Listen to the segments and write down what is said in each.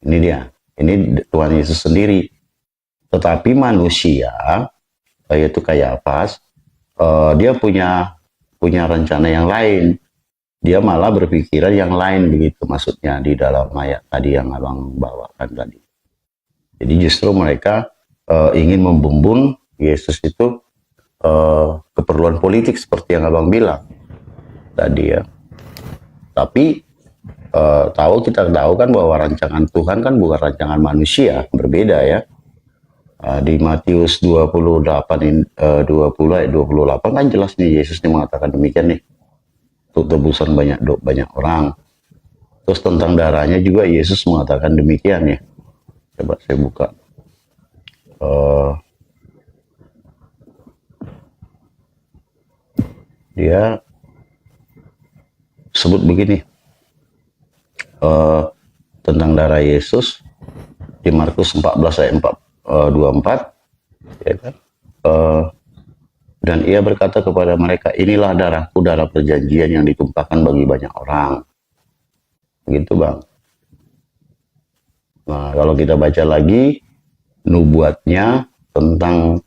Ini dia. Ini Tuhan Yesus sendiri. Tetapi manusia, yaitu Kayafas, dia punya rencana yang lain. Dia malah berpikiran yang lain begitu, maksudnya di dalam ayat tadi yang abang bawakan tadi. Jadi justru mereka ingin membumbung Yesus itu keperluan politik seperti yang abang bilang tadi ya. Tapi kita tahu kan bahwa rancangan Tuhan kan bukan rancangan manusia, berbeda ya. Di Matius 28 ayat 28 kan jelas nih Yesus nih mengatakan demikian nih, untuk tebusan banyak orang. Terus tentang darahnya juga Yesus mengatakan demikian ya. Coba saya buka. Dia sebut begini tentang darah Yesus di Markus 14 ayat 24 ya kan? Dan ia berkata kepada mereka, inilah darahku, darah perjanjian yang ditumpahkan bagi banyak orang. Begitu bang. Nah kalau kita baca lagi nubuatnya tentang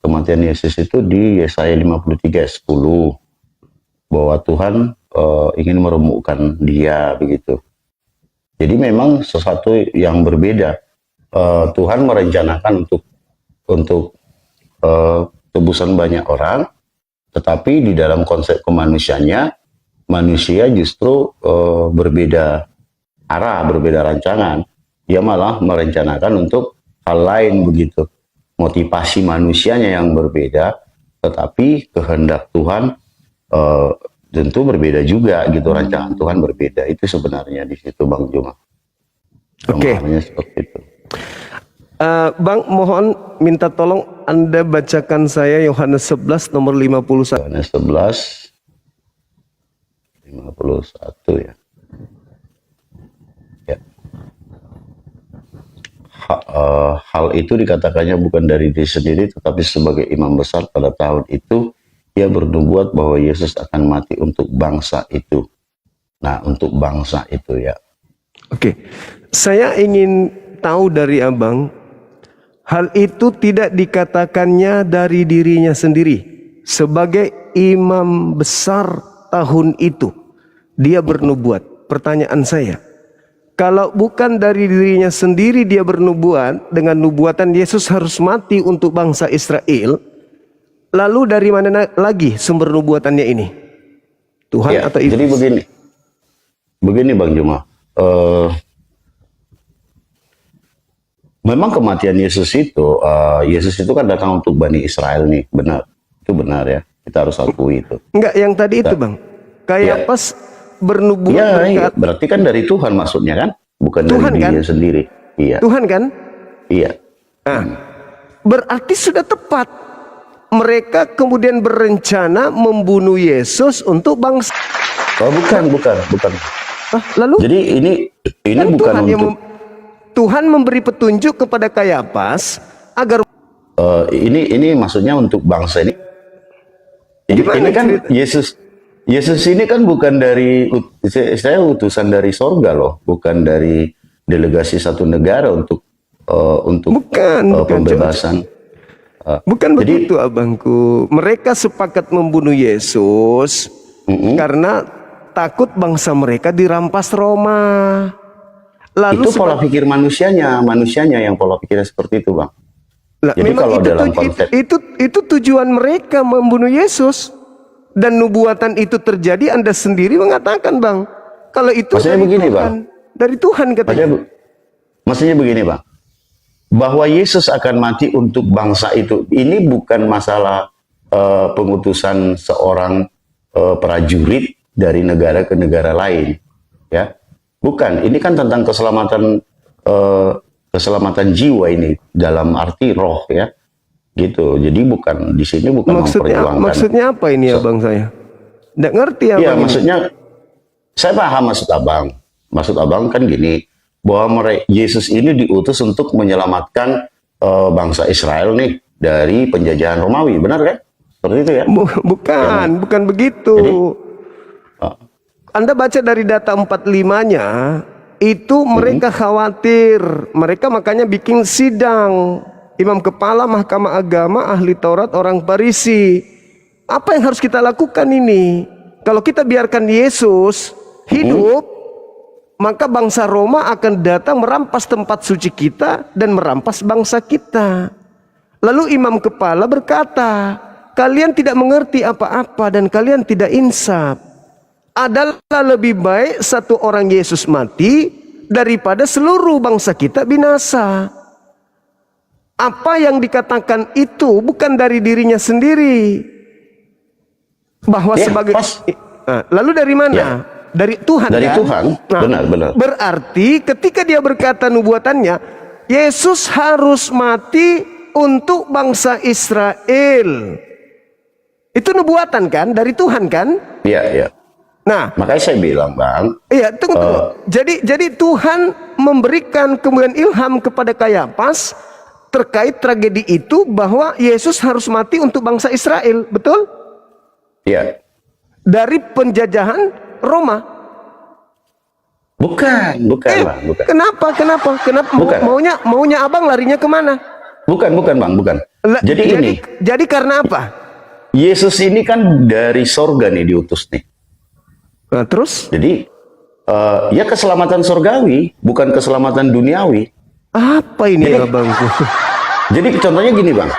kematian Yesus itu di Yesaya 53 ayat 10, bahwa Tuhan ingin meremukkan dia begitu. Jadi memang sesuatu yang berbeda. Tuhan merencanakan untuk tebusan banyak orang, tetapi di dalam konsep kemanusiaannya, manusia justru berbeda arah, berbeda rancangan. Dia malah merencanakan untuk hal lain begitu. Motivasi manusianya yang berbeda, tetapi kehendak Tuhan tentu berbeda juga gitu. Rancangan Tuhan berbeda. Itu sebenarnya di situ Bang Juma. Oke. Seperti itu. Bang, mohon minta tolong Anda bacakan saya Yohanes 11 nomor 51. Yohanes 11 51 ya. Ya. Hal itu dikatakannya bukan dari diri sendiri, tetapi sebagai imam besar pada tahun itu ia bernubuat bahwa Yesus akan mati untuk bangsa itu. Nah, untuk bangsa itu ya. Oke. Saya ingin tahu dari Abang, hal itu tidak dikatakannya dari dirinya sendiri. Sebagai imam besar tahun itu, dia bernubuat. Pertanyaan saya, kalau bukan dari dirinya sendiri dia bernubuat, dengan nubuatan Yesus harus mati untuk bangsa Israel, lalu dari mana lagi sumber nubuatannya ini? Tuhan Ya, atau iblis? jadi begini Bang Juma. Memang kematian Yesus itu kan datang untuk Bani Israel nih, benar. Itu benar ya, kita harus akui itu. Enggak, yang tadi itu Bang, kayak pas bernubuat iya, berarti kan dari Tuhan maksudnya kan, bukan Tuhan, dari dirinya sendiri. Iya. Tuhan kan? Iya. Nah, berarti sudah tepat. Mereka kemudian berencana membunuh Yesus untuk bangsa. Oh, bukan. Lalu? Jadi ini Kan bukan Tuhan untuk Tuhan memberi petunjuk kepada Kayafas agar ini maksudnya untuk bangsa ini. Ini kan Yesus ini kan bukan dari, saya utusan dari sorga loh, bukan dari delegasi satu negara untuk pembebasan. Bukan begitu abangku. Mereka sepakat membunuh Yesus karena takut bangsa mereka dirampas Roma. Lalu itu pola pikir manusianya yang pola pikirnya seperti itu bang. Jadi memang kalau dalam konsep itu tujuan mereka membunuh Yesus, dan nubuatan itu terjadi. Anda sendiri mengatakan bang, kalau itu maksudnya begini bang, dari Tuhan katanya. Maksudnya begini bang, bahwa Yesus akan mati untuk bangsa itu, ini bukan masalah pengutusan seorang prajurit dari negara ke negara lain, ya. Bukan, ini kan tentang keselamatan jiwa ini dalam arti roh ya, gitu. Jadi bukan di sini bukan memperjuangkan. Maksudnya apa ini ya bang, saya nggak ngerti ya. Iya maksudnya, saya paham maksud abang. Maksud abang kan gini, bahwa Yesus ini diutus untuk menyelamatkan bangsa Israel nih dari penjajahan Romawi, benar kan? Seperti itu ya? Bukan begitu. Jadi, Anda baca dari data 45-nya, itu mereka khawatir. Mereka makanya bikin sidang. Imam kepala Mahkamah Agama, ahli Taurat, orang Farisi. Apa yang harus kita lakukan ini? Kalau kita biarkan Yesus hidup, maka bangsa Roma akan datang merampas tempat suci kita dan merampas bangsa kita. Lalu imam kepala berkata, kalian tidak mengerti apa-apa dan kalian tidak insaf. Adalah lebih baik satu orang Yesus mati daripada seluruh bangsa kita binasa. Apa yang dikatakan itu bukan dari dirinya sendiri. Bahwa sebagai lalu dari mana? Ya. Dari Tuhan. Dari kan? Tuhan. Nah, Benar. berarti ketika dia berkata nubuatannya, Yesus harus mati untuk bangsa Israel. Itu nubuatan kan? Dari Tuhan kan? Iya. Nah, Makanya saya bilang, Bang. iya, tunggu. Jadi Tuhan memberikan kemudian ilham kepada Kayafas terkait tragedi itu bahwa Yesus harus mati untuk bangsa Israel, betul? Iya. Dari penjajahan Roma. Bukan, Bang. Bukan. Kenapa? Bukan. Maunya abang larinya kemana? Bukan, Bang. Bukan. Jadi karena apa? Yesus ini kan dari sorga nih diutus nih. Nah, terus? Jadi, ya keselamatan sorgawi, bukan keselamatan duniawi. Apa ini abangku? Jadi contohnya gini, Bang.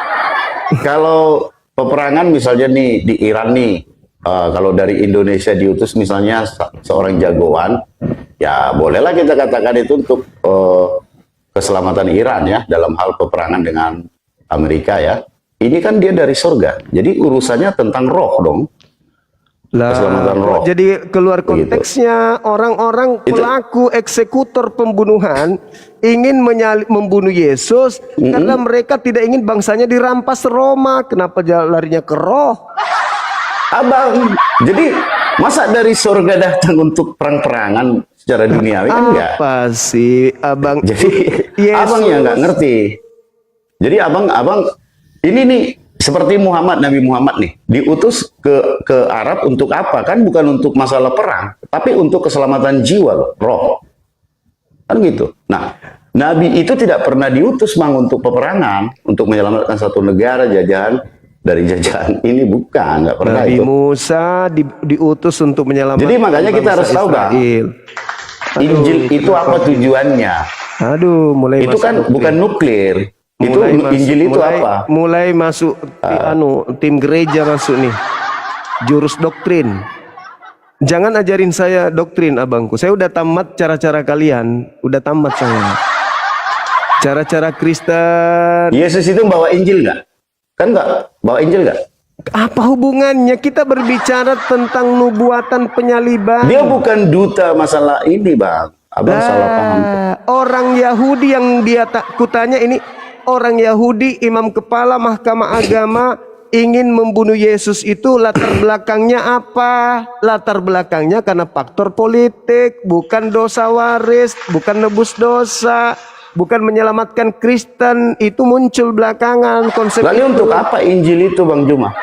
Kalau peperangan misalnya nih di Iran nih, kalau dari Indonesia diutus misalnya seorang jagoan, ya bolehlah kita katakan itu untuk keselamatan Iran ya, dalam hal peperangan dengan Amerika ya. Ini kan dia dari surga, jadi urusannya tentang roh dong. Keselamatan roh. Jadi keluar konteksnya, orang-orang pelaku eksekutor pembunuhan ingin membunuh Yesus karena mereka tidak ingin bangsanya dirampas Roma. Kenapa larinya ke roh? Abang, jadi masa dari surga datang untuk perang-perangan secara duniawi kan enggak? Apa sih abang? Jadi Yesus. abang yang nggak ngerti. Jadi abang ini nih seperti Nabi Muhammad nih diutus ke Arab untuk apa? Kan bukan untuk masalah perang, tapi untuk keselamatan jiwa, roh. Kan gitu. Nah, Nabi itu tidak pernah diutus Bang untuk peperangan, untuk menyelamatkan satu negara jajahan dari jajahan ini, bukan, nggak pernah. Nabi itu Musa diutus untuk menyelamatkan. Jadi makanya kita harus tahu Bang, Injil itu apa tujuannya. Aduh, mulai itu kan bukan nuklir. Injil itu apa? Mulai masuk tim gereja masuk nih. Jurus doktrin. Jangan ajarin saya doktrin abangku. Saya udah tamat cara-cara kalian. Udah tamat saya. Cara-cara Kristen. Yesus itu bawa Injil nggak? Kan nggak bawa Injil nggak? Apa hubungannya? Kita berbicara tentang nubuatan penyaliban. Dia bukan duta masalah ini, Bang. Abang salah paham. Orang Yahudi yang dia kutanya ini, orang Yahudi, imam kepala Mahkamah Agama ingin membunuh Yesus itu latar belakangnya apa? Latar belakangnya karena faktor politik, bukan dosa waris, bukan nebus dosa, bukan menyelamatkan Kristen. Itu muncul belakangan konsep. Lalu untuk apa Injil itu, Bang Juma?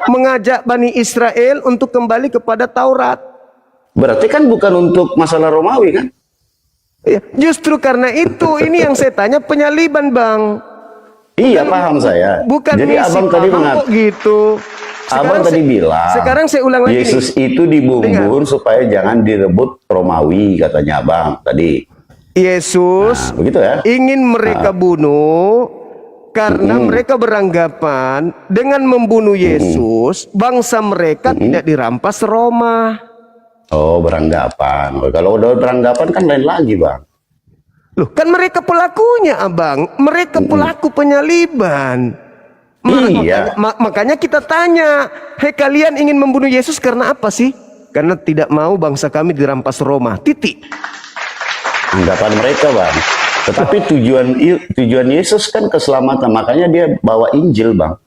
Mengajak Bani Israel untuk kembali kepada Taurat. Berarti kan bukan untuk masalah Romawi kan? Ya, justru karena itu ini yang saya tanya penyaliban, Bang. Iya, paham saya. Bukan jadi misi abang tadi kok gitu. Abang tadi bilang. Sekarang saya ulang lagi. Yesus itu dibumbun supaya jangan direbut Romawi, katanya abang tadi. Yesus begitu ya? ingin mereka bunuh karena mereka beranggapan dengan membunuh Yesus bangsa mereka tidak dirampas Roma. Oh, beranggapan. Kalau udah beranggapan kan lain lagi, Bang. Loh, kan mereka pelakunya, Abang. Mereka pelaku penyaliban. Iya. Makanya kita tanya, hei kalian ingin membunuh Yesus karena apa sih? Karena tidak mau bangsa kami dirampas Roma. Titik. Anggapan mereka, Bang. Tetapi tujuan Yesus kan keselamatan. Makanya dia bawa Injil, Bang.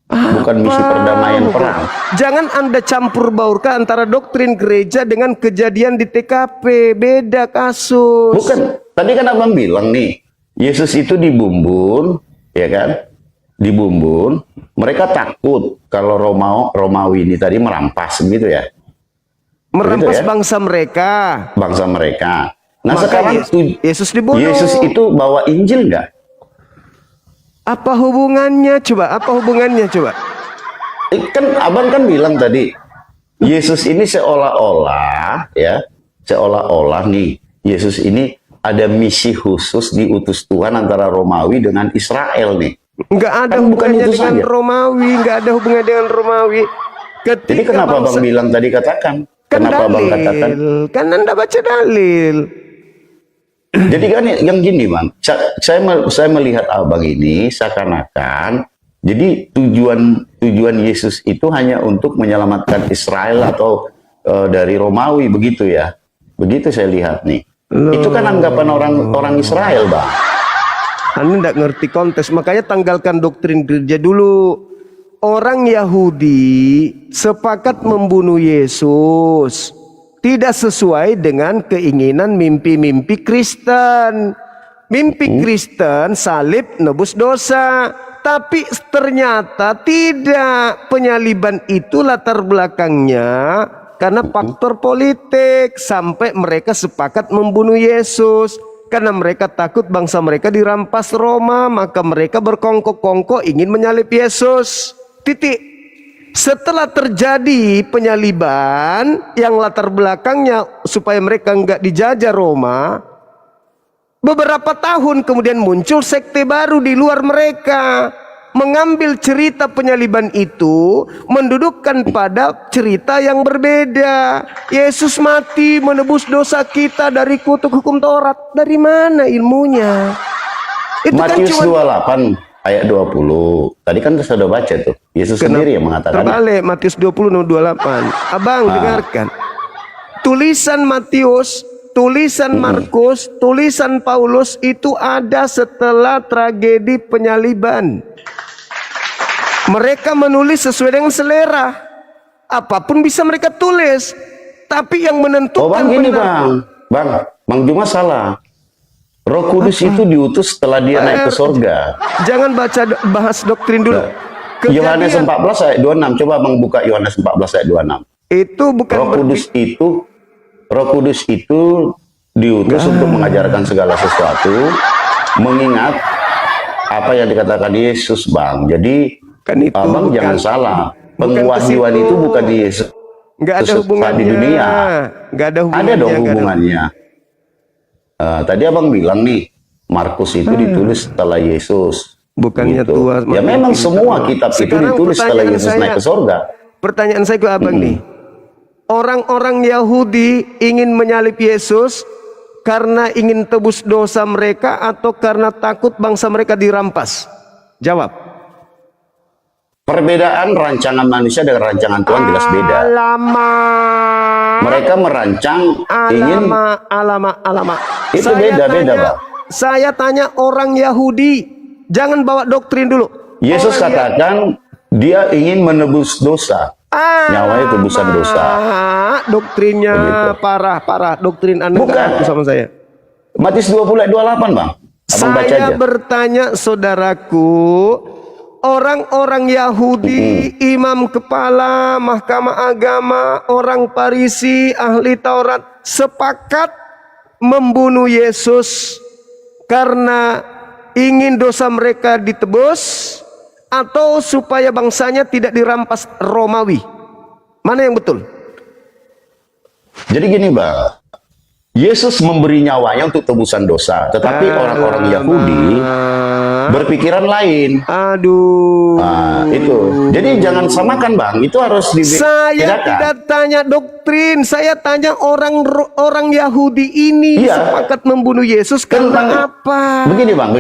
Bukan misi perdamaian perang. Jangan Anda campur baurkan antara doktrin gereja dengan kejadian di TKP. Beda kasus. Bukan. Tadi kan abang bilang nih, Yesus itu dibumbun, ya kan? Dibumbun. Mereka takut kalau Romawi ini tadi merampas gitu ya. Merampas ya? bangsa mereka. Bangsa mereka. Nah Maka sekarang Yesus dibunuh. Yesus itu bawa Injil nggak? Apa hubungannya coba? Apa hubungannya coba? Kan abang kan bilang tadi, Yesus ini seolah-olah ya, seolah-olah nih, Yesus ini ada misi khusus diutus Tuhan antara Romawi dengan Israel nih. Nggak ada Kan bukan hubungannya itu dengan saja. Romawi, nggak ada hubungannya dengan Romawi. Jadi kenapa Bang bilang tadi katakan? Kan Kenapa Bang katakan? dalil, kan Anda baca dalil. Jadi kan yang gini Bang, saya melihat abang ini seakan-akan, jadi tujuan Yesus itu hanya untuk menyelamatkan Israel atau dari Romawi, begitu ya? Begitu saya lihat nih. Itu kan anggapan orang Israel Bang. Anda tidak ngerti konteks, makanya tanggalkan doktrin gereja dulu. Orang Yahudi sepakat membunuh Yesus, tidak sesuai dengan keinginan mimpi-mimpi Kristen. Mimpi Kristen salib nebus dosa, tapi ternyata tidak. Penyaliban itu latar belakangnya karena faktor politik, sampai mereka sepakat membunuh Yesus. Karena mereka takut bangsa mereka dirampas Roma, maka mereka berkongkok-kongkok ingin menyalib Yesus. Titik. Setelah terjadi penyaliban yang latar belakangnya supaya mereka enggak dijajah Roma, beberapa tahun kemudian muncul sekte baru di luar mereka, mengambil cerita penyaliban itu, mendudukkan pada cerita yang berbeda. Yesus mati menebus dosa kita dari kutuk hukum Taurat. Dari mana ilmunya? Itu Matius kan cuma 28 ayat 20. Tadi kan saya sudah baca tuh. Yesus sendiri yang mengatakan. terbalik, Matius 20 28. Abang dengarkan. Tulisan Matius, tulisan Markus, tulisan Paulus itu ada setelah tragedi penyaliban. Mereka menulis sesuai dengan selera. Apapun bisa mereka tulis. Tapi yang menentukan Oh Bang gini benar. Bang Juma salah. Roh Kudus itu diutus setelah dia naik ke surga. Jangan bahas doktrin dulu. Yohanes 14 ayat 26. Coba Bang buka Yohanes 14 ayat 26. Itu bukan Roh Kudus itu diutus untuk mengajarkan segala sesuatu, mengingat apa yang dikatakan Yesus Bang. Jadi kan itu Abang jangan salah. Penguasaan itu bukan di Yesus. Nggak ada hubungannya di dunia. Nggak ada hubungannya. Ada dong hubungannya. Tadi Abang bilang nih, Markus itu ditulis setelah Yesus. Bukannya gitu. Tuhan. Ya memang semua kitab itu Sekarang ditulis setelah Yesus naik ke surga. Pertanyaan saya ke abang nih. Orang-orang Yahudi ingin menyalib Yesus karena ingin tebus dosa mereka atau karena takut bangsa mereka dirampas? Jawab. Perbedaan rancangan manusia dengan rancangan Tuhan jelas beda. Mereka merancang ingin Alamak. itu beda-beda, Bang. Saya tanya orang Yahudi, jangan bawa doktrin dulu. Yesus katakan dia ingin menebus dosa. Nyawanya tebusan dosa. Doktrinnya Begitu. parah. Doktrin Anda Bukan. nggak aku sama saya. Matius 20 ayat 28, Bang. Abang baca Saya aja. bertanya saudaraku, orang-orang Yahudi, imam kepala, mahkamah agama, orang Farisi, ahli Taurat sepakat membunuh Yesus karena ingin dosa mereka ditebus atau supaya bangsanya tidak dirampas Romawi. Mana yang betul? Jadi gini, Bang. Yesus memberi nyawanya untuk tebusan dosa, tetapi orang-orang Yahudi berpikiran lain. Aduh. Nah, itu. Jadi jangan samakan, Bang. Itu harus Saya dibedakan. tidak tanya doktrin, saya tanya orang Yahudi ini sepakat membunuh Yesus karena apa? Begini, Bang.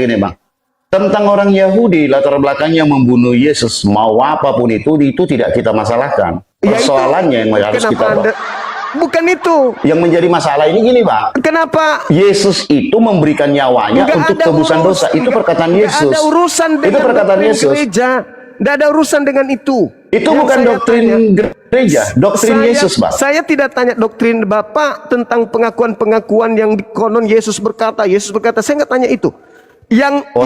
Tentang orang Yahudi, latar belakangnya membunuh Yesus, mau apapun itu tidak kita masalahkan. Persoalannya yang harus kita bukan itu. Yang menjadi masalah ini gini, Bang. Kenapa? Yesus itu memberikan nyawanya untuk tebusan dosa. Itu perkataan Yesus. Ada urusan dengan itu perkataan doktrin Yesus. gereja. Tidak ada urusan dengan itu. Itu bukan doktrin gereja, doktrin Yesus, Bang. Saya tidak tanya doktrin Bapak tentang pengakuan-pengakuan yang konon Yesus berkata. Saya nggak tanya itu.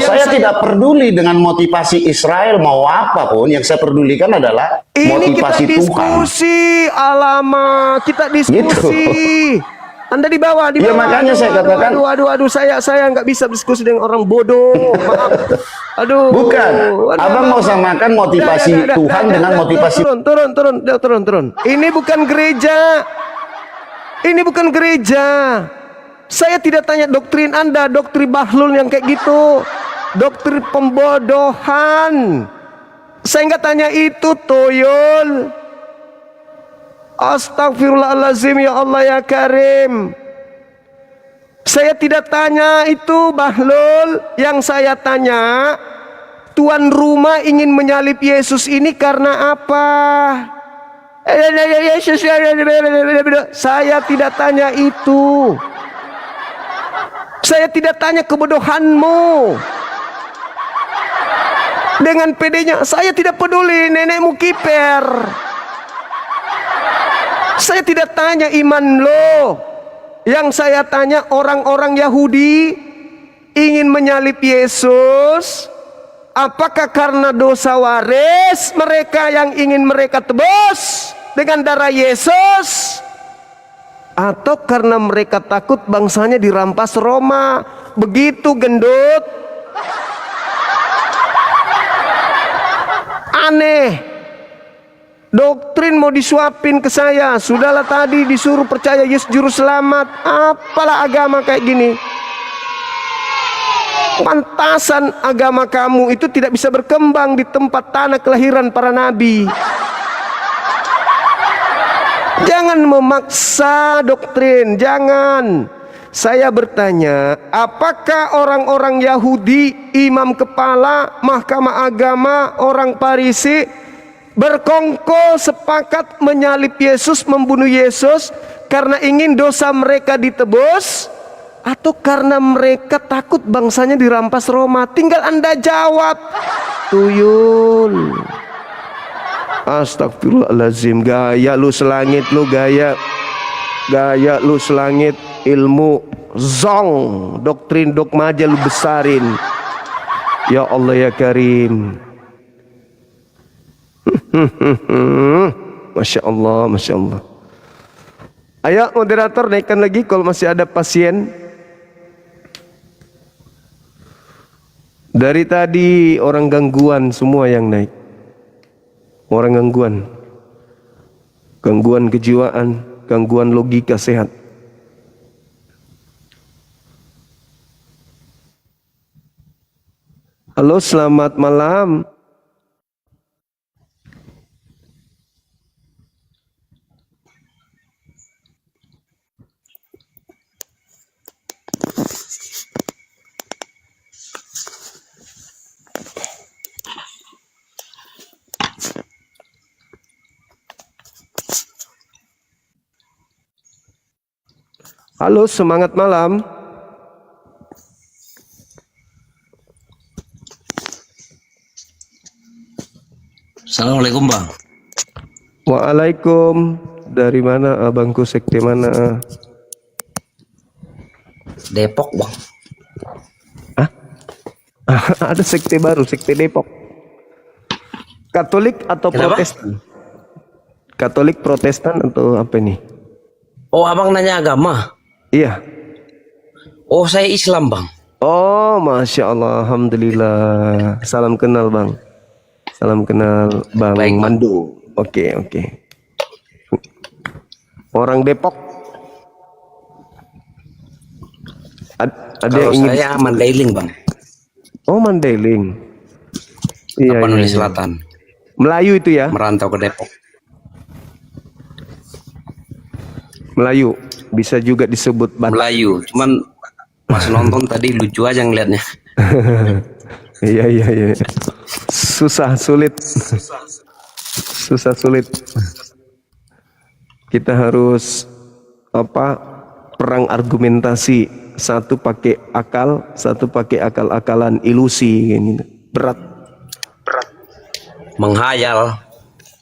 Saya tidak peduli dengan motivasi Israel mau apapun. Yang saya pedulikan adalah motivasi kita diskusi, Tuhan. Kita diskusi. Gitu. Anda di bawah, di Ya, bawah. makanya saya katakan. Aduh, saya nggak bisa diskusi dengan orang bodoh. Maaf. Aduh. Bukan. Abang mau samakan motivasi Tuhan dengan motivasi. Turun. Ini bukan gereja. Ini bukan gereja. Saya tidak tanya doktrin Anda, doktrin Bahlul yang kayak gitu. Doktrin pembodohan. Saya nggak tanya itu, Toyol. Astagfirullahaladzim, ya Allah ya Karim. Saya tidak tanya itu, Bahlul. Yang saya tanya, tuan rumah ingin menyalib Yesus ini karena apa? Saya tidak tanya itu. Saya tidak tanya kebodohanmu. Dengan pedenya, saya tidak peduli nenekmu kiper. Saya tidak tanya iman lo. Yang saya tanya orang-orang Yahudi ingin menyalib Yesus. Apakah karena dosa waris mereka yang ingin mereka tebus dengan darah Yesus? Atau karena mereka takut bangsanya dirampas Roma? Begitu, gendut. Aneh. Doktrin mau disuapin ke saya. Sudahlah tadi disuruh percaya Yesus juru selamat. Apalah agama kayak gini. Pantasan agama kamu itu tidak bisa berkembang di tempat tanah kelahiran para nabi. Jangan memaksa doktrin, jangan. Saya bertanya, apakah orang-orang Yahudi, imam kepala, mahkamah agama, orang Farisi berkongkol sepakat menyalib Yesus, membunuh Yesus karena ingin dosa mereka ditebus, atau karena mereka takut bangsanya dirampas Roma? Tinggal Anda jawab. Tuyul. Astagfirullahaladzim. Gaya lu selangit lu, gaya lu selangit. Ilmu zong, doktrin dogma aja lu besarin. Ya Allah ya Karim. Masya Allah, Masya Allah. Ayo moderator naikkan lagi kalau masih ada pasien. Dari tadi orang gangguan semua yang naik. Orang gangguan. Gangguan kejiwaan, gangguan logika sehat. Halo, selamat malam. Halo, semangat malam. Assalamualaikum Bang. Waalaikum. Dari mana abangku, sekte mana? Depok Bang. Hah? Ada sekte baru, sekte Depok. Katolik atau Kenapa? Protestan? Katolik, Protestan atau apa nih? Oh Abang nanya agama? Iya. Oh saya Islam Bang. Oh, Masya Allah, Alhamdulillah. Salam kenal Bang. Salam kenal Bang Baik, Bang. Mandu. Oke. Orang Depok. Ada Kalau yang ingin saya Mandailing Bang. Oh, Mandailing. Iya, Tapanuli iya. Selatan. Melayu itu ya? Merantau ke Depok. Melayu. Bisa juga disebut Batak. Melayu. Cuman pas nonton tadi lucu aja ngeliatnya. Iya. Susah sulit. Kita harus perang argumentasi. Satu pakai akal, satu pakai akal-akalan ilusi gitu. Berat. Menghayal.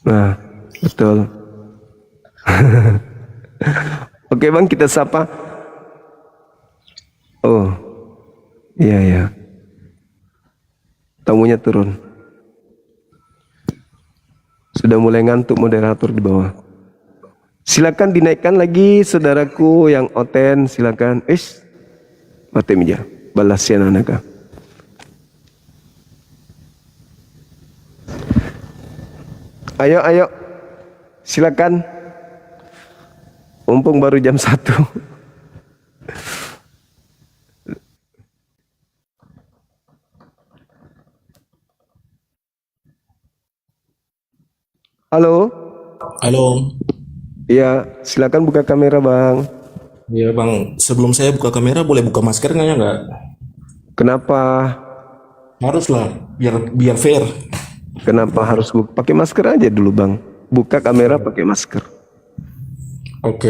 Nah, betul. Oke Bang, kita sapa. Oh, iya. Tamunya turun. Sudah mulai ngantuk moderator di bawah. Silakan dinaikkan lagi saudaraku yang oten, silakan. Mate meja, balas ya naga. Ayo, silakan. Mumpung baru jam 1. Halo. Halo, Iya, silakan buka kamera, Bang. ya Bang, sebelum saya buka kamera boleh buka maskernya ya nggak? Kenapa? Haruslah, biar fair. Kenapa harus pakai masker aja dulu, Bang? Buka kamera pakai masker. Oke,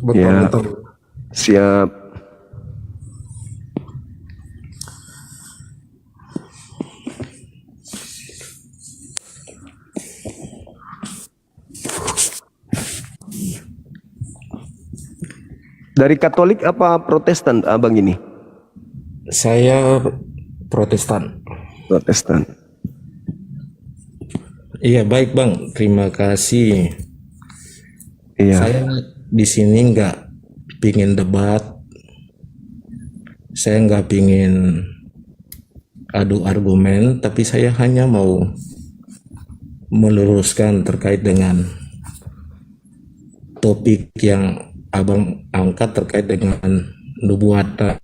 bentar, Ya, bentar. siap. Dari Katolik apa Protestan, Abang ini? Saya Protestan. Protestan. Iya baik Bang, terima kasih. Iya. Saya di sini nggak pingin debat, saya nggak pingin adu argumen, tapi saya hanya mau meluruskan terkait dengan topik yang Abang angkat terkait dengan nubuatan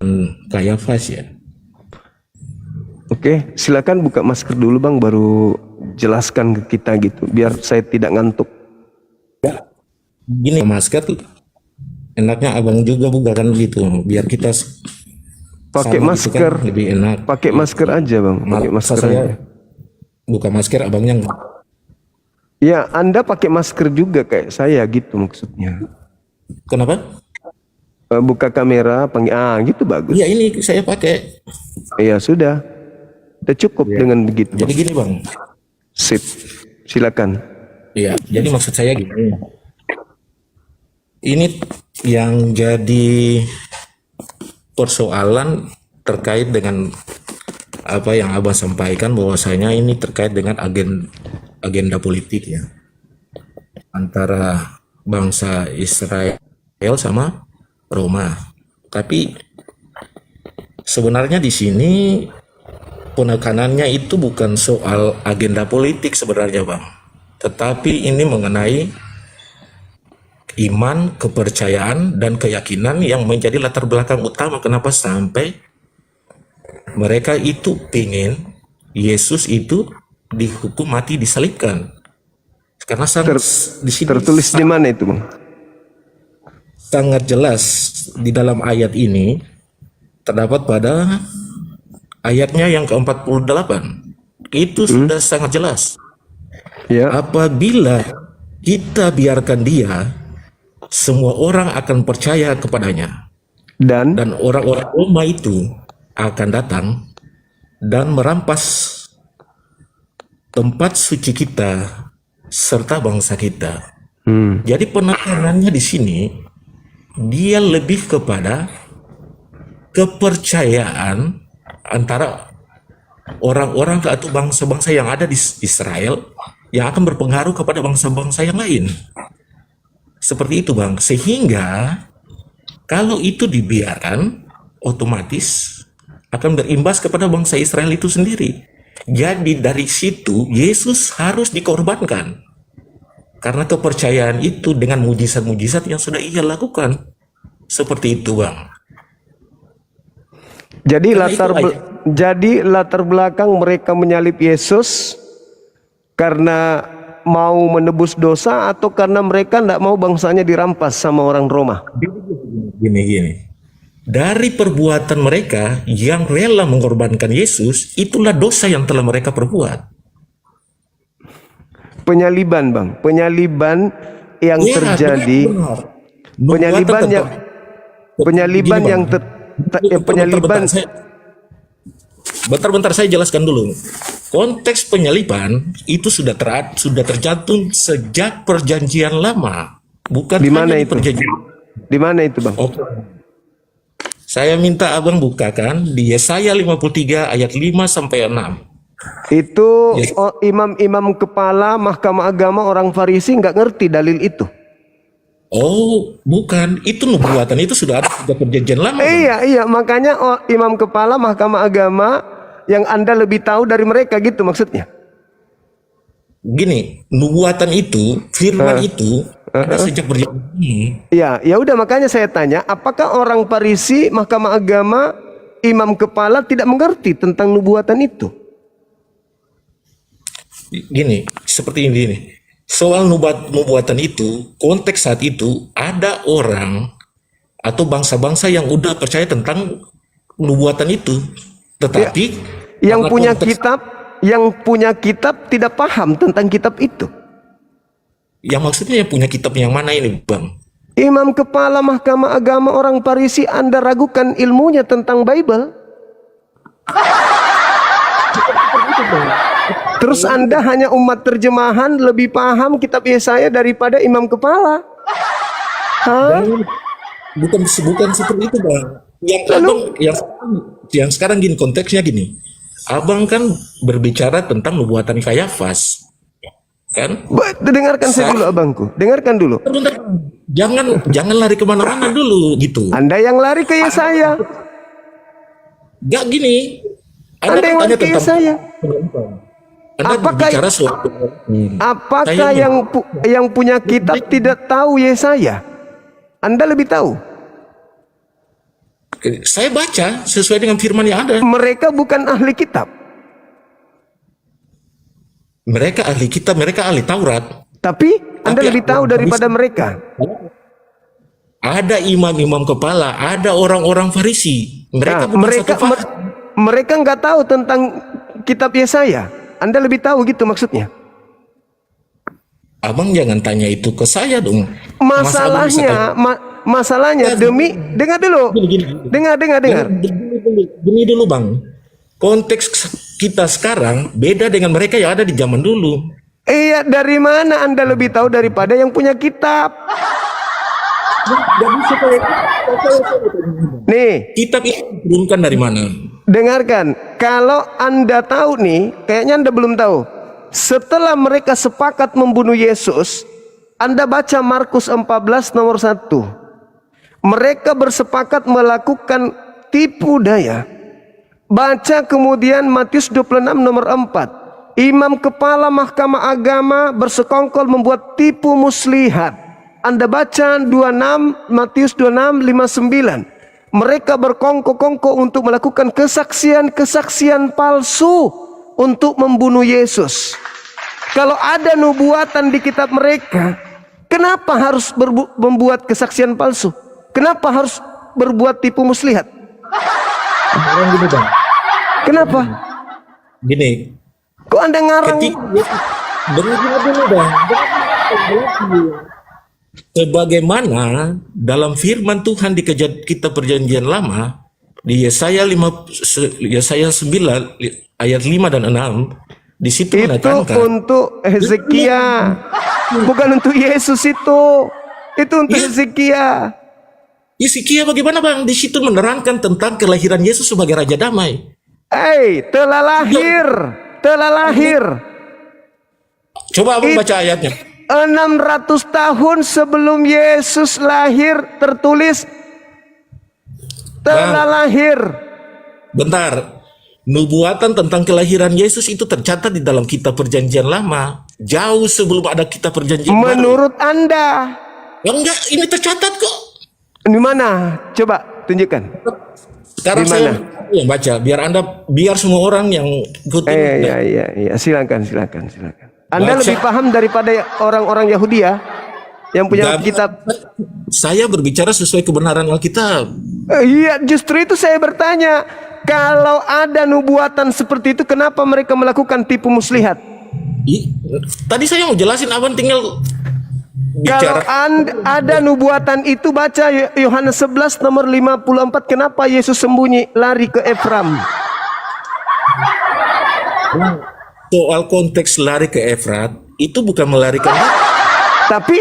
Kayafas ya. Oke, silakan buka masker dulu, Bang, baru jelaskan ke kita gitu, biar saya tidak ngantuk. Gini masker tuh enaknya Abang juga buka kan gitu, biar kita Pakai sama gitu masker. kan, lebih enak. Pakai masker aja, Bang. Pakai Masa masker saya aja. buka masker Abangnya enggak. Ya, Anda pakai masker juga kayak saya gitu maksudnya. Kenapa? Buka kamera, panggil gitu bagus. Iya ini saya pakai. Iya, sudah. Udah cukup dengan begitu. Jadi gini Bang. Sip. Silakan. Iya, jadi maksud saya gini. Ini yang jadi persoalan terkait dengan apa yang Abang sampaikan, bahwasanya ini terkait dengan agenda politik ya antara bangsa Israel sama Roma. Tapi sebenarnya di sini penekanannya itu bukan soal agenda politik sebenarnya Bang, tetapi ini mengenai iman, kepercayaan, dan keyakinan yang menjadi latar belakang utama kenapa sampai mereka itu pingin Yesus itu dihukum mati, disalibkan. Karena di sini Tertulis di mana itu, Bang? sangat jelas di dalam ayat ini terdapat pada ayatnya yang ke-48. Itu sudah sangat jelas. Ya. Apabila kita biarkan dia, semua orang akan percaya kepadanya. Dan Dan orang-orang Roma itu akan datang dan merampas tempat suci kita serta bangsa kita. Jadi penekanannya di sini dia lebih kepada kepercayaan antara orang-orang atau bangsa-bangsa yang ada di Israel yang akan berpengaruh kepada bangsa-bangsa yang lain. Seperti itu Bang. Sehingga kalau itu dibiarkan, otomatis akan berimbas kepada bangsa Israel itu sendiri. Jadi dari situ Yesus harus dikorbankan. Karena kepercayaan itu dengan mujizat-mujizat yang sudah ia lakukan. Seperti itu Bang. jadi Karena jadi latar belakang mereka menyalib Yesus karena mau menebus dosa atau karena mereka tidak mau bangsanya dirampas sama orang Roma. Gini. Dari perbuatan mereka yang rela mengorbankan Yesus, itulah dosa yang telah mereka perbuat. Penyaliban, Bang. Penyaliban yang Ya, terjadi. benar. Penyaliban Nubuatan yang tentang- penyaliban Gini, yang Bang. penyaliban. Bentar, saya jelaskan dulu. Konteks penyaliban itu sudah terjatuh sejak perjanjian lama, bukan Di mana hanya di itu? perjanjian. Di mana itu, Bang? Oke. Saya minta Abang bukakan di Yesaya 53 ayat 5 sampai 6. Itu Yes. imam-imam kepala Mahkamah Agama orang Farisi nggak ngerti dalil itu. Oh, bukan. Itu nubuatan itu sudah ada sejak perjanjian lama, Bang. Iya, makanya imam kepala Mahkamah Agama yang Anda lebih tahu dari mereka gitu maksudnya. Gini, nubuatan itu, firman itu ada sejak perjanjian lama. Ya udah makanya saya tanya, apakah orang Farisi, Mahkamah Agama, imam kepala tidak mengerti tentang nubuatan itu? Gini, seperti ini nih. Soal nubuatan itu, konteks saat itu ada orang atau bangsa-bangsa yang udah percaya tentang nubuatan itu, tetapi Yang karena punya konteks- kitab tidak paham tentang kitab itu. yang maksudnya yang punya kitab yang mana ini, Bang? Imam kepala Mahkamah Agama orang Farisi, Anda ragukan ilmunya tentang Bible. Terus Anda hanya umat terjemahan lebih paham kitab Yesaya daripada imam kepala. Hah? Bukan seperti itu, Bang. Yang sekarang gini, konteksnya gini. Abang kan berbicara tentang nubuatan Kayafas, kan? Dengarkan saya dulu abangku. Dengarkan dulu. Bentar, jangan lari kemana-mana dulu gitu. Anda yang lari ke Yesaya. Gak gini. Anda yang lari ke Yesaya. Anda Apakah- bicara soal Apakah Saya- yang punya kitab tidak tahu Yesaya? Anda lebih tahu. saya baca sesuai dengan firman yang ada. Mereka bukan ahli kitab. Mereka ahli kitab, mereka ahli Taurat. Tapi Anda Tapi lebih tahu orang daripada Farisi- mereka. Ada imam-imam kepala, ada orang-orang Farisi. Mereka Nah, bukan satu fase. mereka nggak tahu tentang kitab Yesaya. Anda lebih tahu gitu maksudnya. Abang jangan tanya itu ke saya dong. Masa abang bisa tanya? Masalahnya dengar dulu. Gini. Dengar. Gini dulu, Bang. Konteks kita sekarang beda dengan mereka yang ada di zaman dulu. Iya, dari mana Anda lebih tahu daripada yang punya kitab? Nih, Kitab itu diturunkan dari mana? dengarkan. Kalau Anda tahu nih, kayaknya Anda belum tahu. Setelah mereka sepakat membunuh Yesus, Anda baca Markus 14 nomor 1. Mereka bersepakat melakukan tipu daya. Baca kemudian Matius 26 nomor 4. Imam kepala Mahkamah Agama bersekongkol membuat tipu muslihat. Anda baca 26 Matius 26 59. Mereka berkongko-kongko untuk melakukan kesaksian-kesaksian palsu untuk membunuh Yesus. Kalau ada nubuatan di kitab mereka, kenapa harus membuat kesaksian palsu? Kenapa harus berbuat tipu muslihat? Sekarang gini, Bang. Kenapa? Gini, Kok Anda ngarang? dengar dulu, Bang. Sebagaimana dalam firman Tuhan di kitab perjanjian lama, di Yesaya 9 ayat 5 dan 6, di situ Itu menekankan untuk Hezekia, bukan untuk Yesus itu. Itu untuk Hezekia. Yeskiya bagaimana, Bang? Di situ menerangkan tentang kelahiran Yesus sebagai Raja Damai. Telah lahir. Coba Abang baca ayatnya. 600 tahun sebelum Yesus lahir tertulis telah lahir. Bentar. Nubuatan tentang kelahiran Yesus itu tercatat di dalam kitab perjanjian lama. Jauh sebelum ada kitab perjanjian baru. Menurut Anda, Enggak, ini tercatat kok. di mana? Coba tunjukkan. Sekarang Di saya mana? yang baca, biar semua orang yang ikutin. Iya, silakan. Anda Baca. lebih paham daripada orang-orang Yahudi ya, yang punya Dan kitab. Saya berbicara sesuai kebenaran Alkitab. Iya, justru itu saya bertanya. Kalau ada nubuatan seperti itu, kenapa mereka melakukan tipu muslihat? Tadi saya mau jelasin, Abang tinggal Kalau bicara. ada nubuatan itu, baca Yohanes 11 nomor 54. Kenapa Yesus sembunyi lari ke Efram? Soal konteks lari ke Efrat, itu bukan melarikan diri. Tapi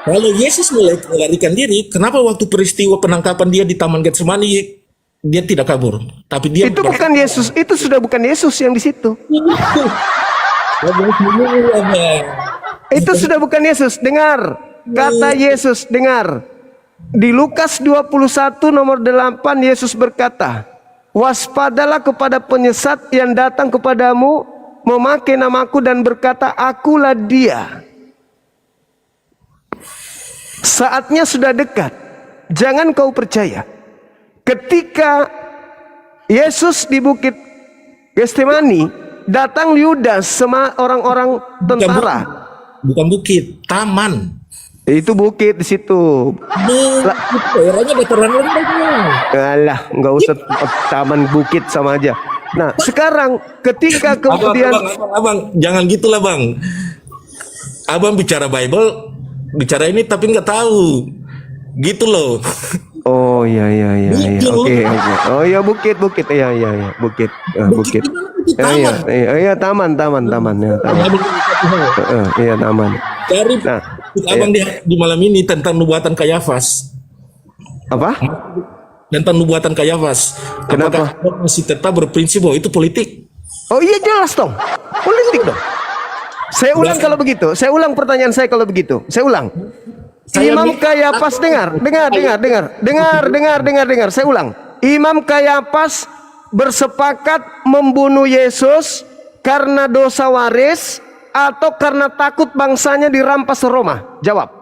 Kalau Yesus melarikan diri, kenapa waktu peristiwa penangkapan dia di Taman Getsemani dia tidak kabur, tapi dia itu bukan Yesus, itu sudah bukan Yesus yang di situ. Itu sudah bukan Yesus. Dengar, kata Yesus, dengar. Di Lukas 21 nomor 8 Yesus berkata, waspadalah kepada penyesat yang datang kepadamu memakai namaku dan berkata, akulah dia. Saatnya sudah dekat. Jangan kau percaya. Ketika Yesus di bukit Getsemani, datang Yudas sama orang-orang tentara. Bukan bukit, taman. Itu bukit di situ. Daerahnya dataran rendah. Alah, nggak usah taman bukit sama aja. Nah, sekarang ketika kemudian Abang, jangan gitulah bang. Abang bicara Bible, bicara ini tapi nggak tahu, gitu loh. oh iya. Bukit. Oke. Oh iya bukit. Iya bukit. Bukit. Iya taman ya taman. Iya taman. Dari Nah, abang di malam ini tentang nubuatan Kayafas. apa? Tentang nubuatan Kayafas. Kenapa? Apakah abang masih tetap berprinsip bahwa itu politik? Oh iya jelas dong. Politik dong. Saya ulang kalau begitu. Saya ulang pertanyaan saya kalau begitu. Saya ulang. Imam Kayafas dengar. Saya ulang. Imam Kayafas bersepakat membunuh Yesus karena dosa waris atau karena takut bangsanya dirampas Roma? Jawab.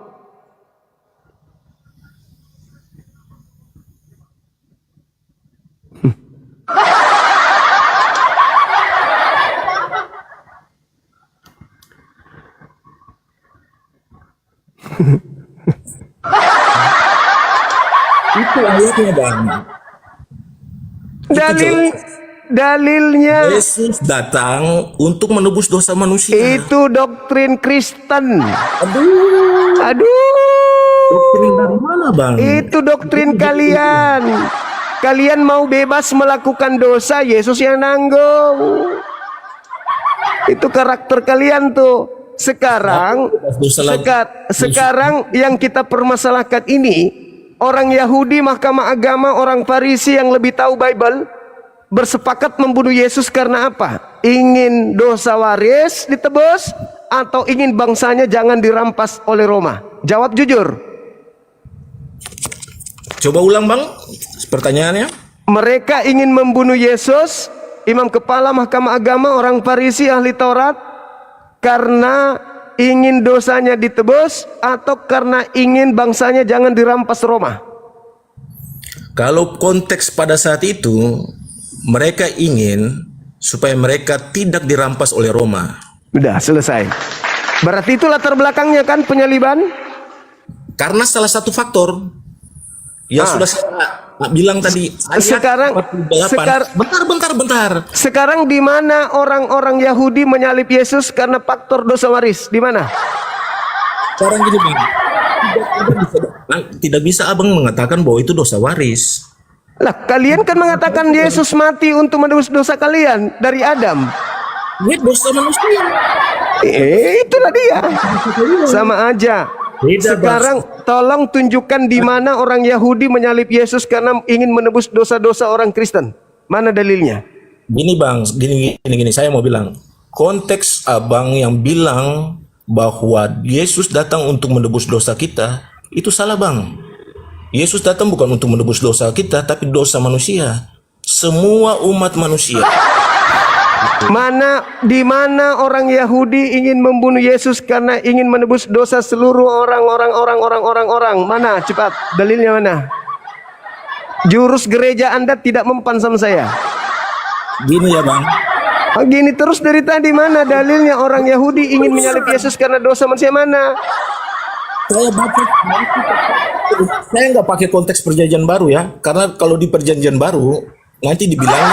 Itu ayatnya bang. Dalilnya Yesus datang untuk menebus dosa manusia. itu doktrin Kristen. Aduh. Doktrin dari mana bang? Itu doktrin kalian. Kalian mau bebas melakukan dosa, Yesus yang nanggung. Itu karakter kalian tuh. Sekarang yang kita permasalahkan ini, orang Yahudi, mahkamah agama, orang Farisi yang lebih tahu Bible bersepakat membunuh Yesus karena apa? Ingin dosa waris ditebus atau ingin bangsanya jangan dirampas oleh Roma? Jawab jujur. Coba ulang bang, pertanyaannya. Mereka ingin membunuh Yesus, imam kepala mahkamah agama, orang Farisi, ahli Taurat, karena ingin dosanya ditebus atau karena ingin bangsanya jangan dirampas Roma? Kalau konteks pada saat itu, mereka ingin supaya mereka tidak dirampas oleh Roma. Udah selesai. Berarti itu latar belakangnya kan penyaliban? Karena salah satu faktor yang sudah saya bilang tadi. Sekarang, bentar. Sekarang di mana orang-orang Yahudi menyalib Yesus karena faktor dosa waris? Di mana? Sekarang gini bang, tidak bisa abang mengatakan bahwa itu dosa waris. Lah, kalian kan mengatakan Yesus mati untuk menebus dosa kalian dari Adam. Ini dosa manusia. Itulah dia. Sama aja. Sekarang tolong tunjukkan di mana orang Yahudi menyalib Yesus karena ingin menebus dosa-dosa orang Kristen. Mana dalilnya? Gini bang, gini. Saya mau bilang, konteks abang yang bilang bahwa Yesus datang untuk menebus dosa kita, itu salah bang. Yesus datang bukan untuk menebus dosa kita, tapi dosa manusia. Semua umat manusia. Di mana orang Yahudi ingin membunuh Yesus karena ingin menebus dosa seluruh orang. Mana? Cepat, dalilnya mana? Jurus gereja Anda tidak mempan sama saya. Gini ya bang. Gini terus dari tadi, mana dalilnya orang Yahudi ingin menyalib Yesus karena dosa manusia? Mana? Saya nggak pakai konteks perjanjian baru ya, karena kalau di perjanjian baru nanti dibilang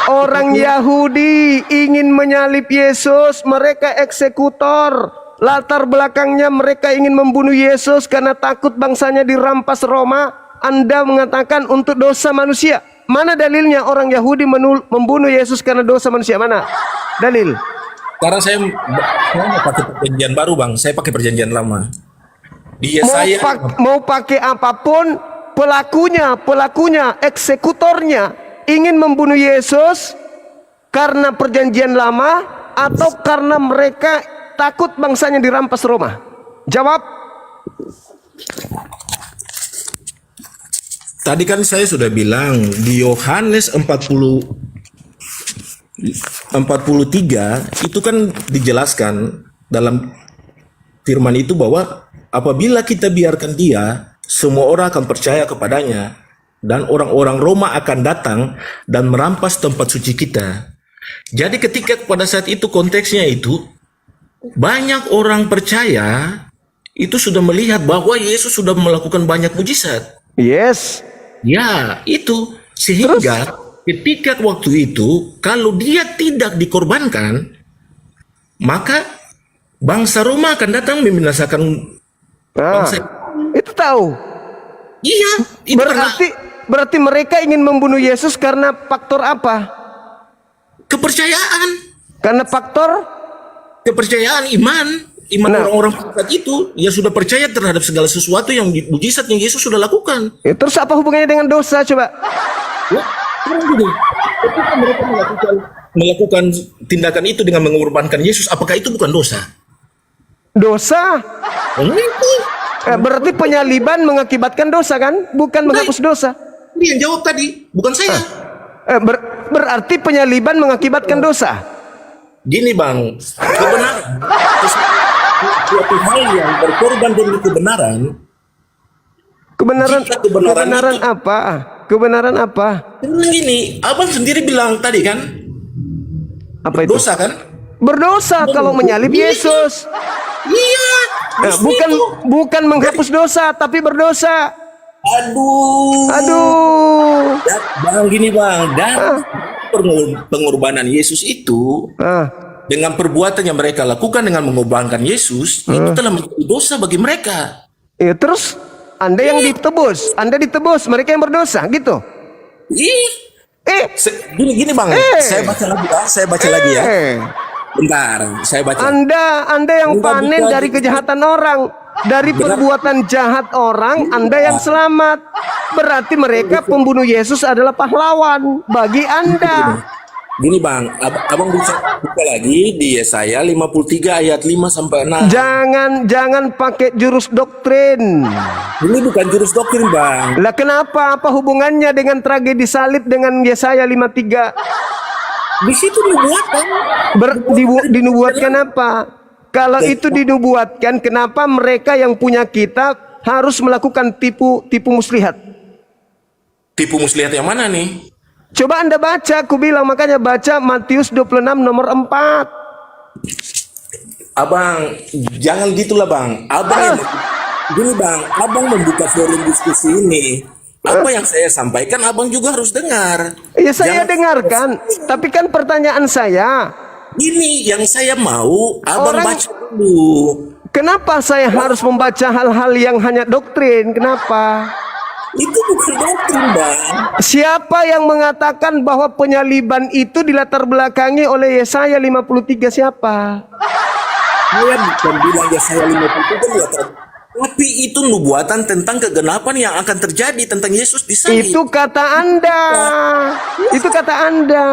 orang Yahudi ingin menyalib Yesus, mereka eksekutor. Latar belakangnya mereka ingin membunuh Yesus karena takut bangsanya dirampas Roma. Anda mengatakan untuk dosa manusia. Mana dalilnya orang Yahudi membunuh Yesus karena dosa manusia? Mana dalil? Sekarang saya nggak pakai perjanjian baru bang, saya pakai perjanjian lama. Mau pakai apapun, pelakunya, eksekutornya ingin membunuh Yesus karena perjanjian lama atau karena mereka takut bangsanya dirampas Roma? Jawab. Tadi kan saya sudah bilang di Yohanes 43 itu kan dijelaskan dalam firman itu bahwa apabila kita biarkan dia, semua orang akan percaya kepadanya dan orang-orang Roma akan datang dan merampas tempat suci kita. Jadi ketika pada saat itu konteksnya itu banyak orang percaya itu sudah melihat bahwa Yesus sudah melakukan banyak mujizat. Yes. Ya, itu sehingga ketika waktu itu kalau dia tidak dikorbankan, maka bangsa Roma akan datang membinasakan Nah, bangsa. itu tahu. Iya, itu Berarti mereka ingin membunuh Yesus karena faktor apa? kepercayaan, Karena faktor iman Nah. orang-orang pada saat itu yang sudah percaya terhadap segala sesuatu yang mujizat yang Yesus sudah lakukan. ya, terus apa hubungannya dengan dosa coba? Ya, sekarang gini, ketika mereka melakukan tindakan itu dengan mengorbankan Yesus, apakah itu bukan dosa? Dosa. Itu. Berarti penyaliban mengakibatkan dosa kan? Bukan menghapus dosa. Dia yang jawab tadi, bukan saya. Berarti penyaliban mengakibatkan dosa. Gini bang, kebenaran, suatu hal yang berkorban demi kebenaran. Jika Kebenaran itu- apa? Kebenaran apa? Bilang gini, abang sendiri bilang tadi kan, Apa itu? dosa kan? Berdosa kalau menyalib Yesus. Iya. Nah, justru itu. bukan menghapus dosa, tapi berdosa. Aduh. Bang gini bang, dan pengorbanan Yesus itu dengan perbuatan yang mereka lakukan dengan mengorbankan Yesus itu telah menjadi dosa bagi mereka. Ya, terus Anda yang ditebus, mereka yang berdosa, gitu. Ih, gini bang, saya baca lagi ya. Bentar, saya baca. Anda yang Bukan, panen bukan. dari kejahatan orang, dari perbuatan jahat orang, Anda yang selamat. Berarti mereka pembunuh Yesus adalah pahlawan bagi Anda. Gini bang, abang bisa buka lagi di Yesaya 53 ayat 5 sampai 6. Jangan pakai jurus doktrin. Ini bukan jurus doktrin bang. Lah kenapa? Apa hubungannya dengan tragedi salib dengan Yesaya 53? Di situ dibuatkan. Dinubuatkan apa? Kalau itu dinubuatkan, kenapa mereka yang punya kitab harus melakukan tipu muslihat? Tipu muslihat yang mana nih? Coba Anda baca, aku bilang, makanya baca Matius 26 nomor 4. Abang, jangan gitulah bang. Gini bang, abang membuka forum diskusi ini. Apa yang saya sampaikan, abang juga harus dengar. Ya saya dengarkan, tapi kan pertanyaan saya, Ini yang saya mau, abang Orang- baca dulu. kenapa saya harus membaca hal-hal yang hanya doktrin? Kenapa? Itu bukan doktrin bang. Siapa yang mengatakan bahwa penyaliban itu dilatar belakangi oleh Yesaya 53? Siapa? Saya bukan bilang ya saya 53 buatan. Tapi itu nubuatan tentang kegenapan yang akan terjadi tentang Yesus di salib. Itu kata Anda. Itu kata Anda.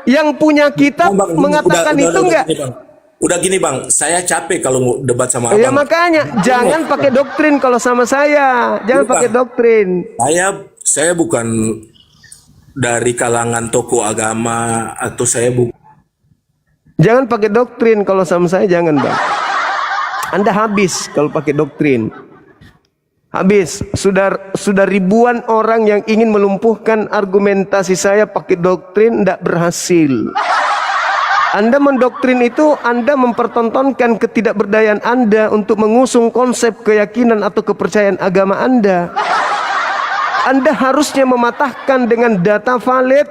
Yang punya kitab Bang, mengatakan itu enggak? gini, Bang. Udah gini bang, saya capek kalau mau debat sama Ya abang. makanya jangan pakai doktrin kalau sama saya. Jangan Iya, pakai Bang. doktrin. Saya bukan dari kalangan tokoh agama atau saya bukan. Jangan pakai doktrin kalau sama saya, jangan bang. Anda habis kalau pakai doktrin. Habis. Sudah ribuan orang yang ingin melumpuhkan argumentasi saya pakai doktrin, tidak berhasil. Anda mendoktrin itu, Anda mempertontonkan ketidakberdayaan Anda untuk mengusung konsep keyakinan atau kepercayaan agama Anda. Anda harusnya mematahkan dengan data valid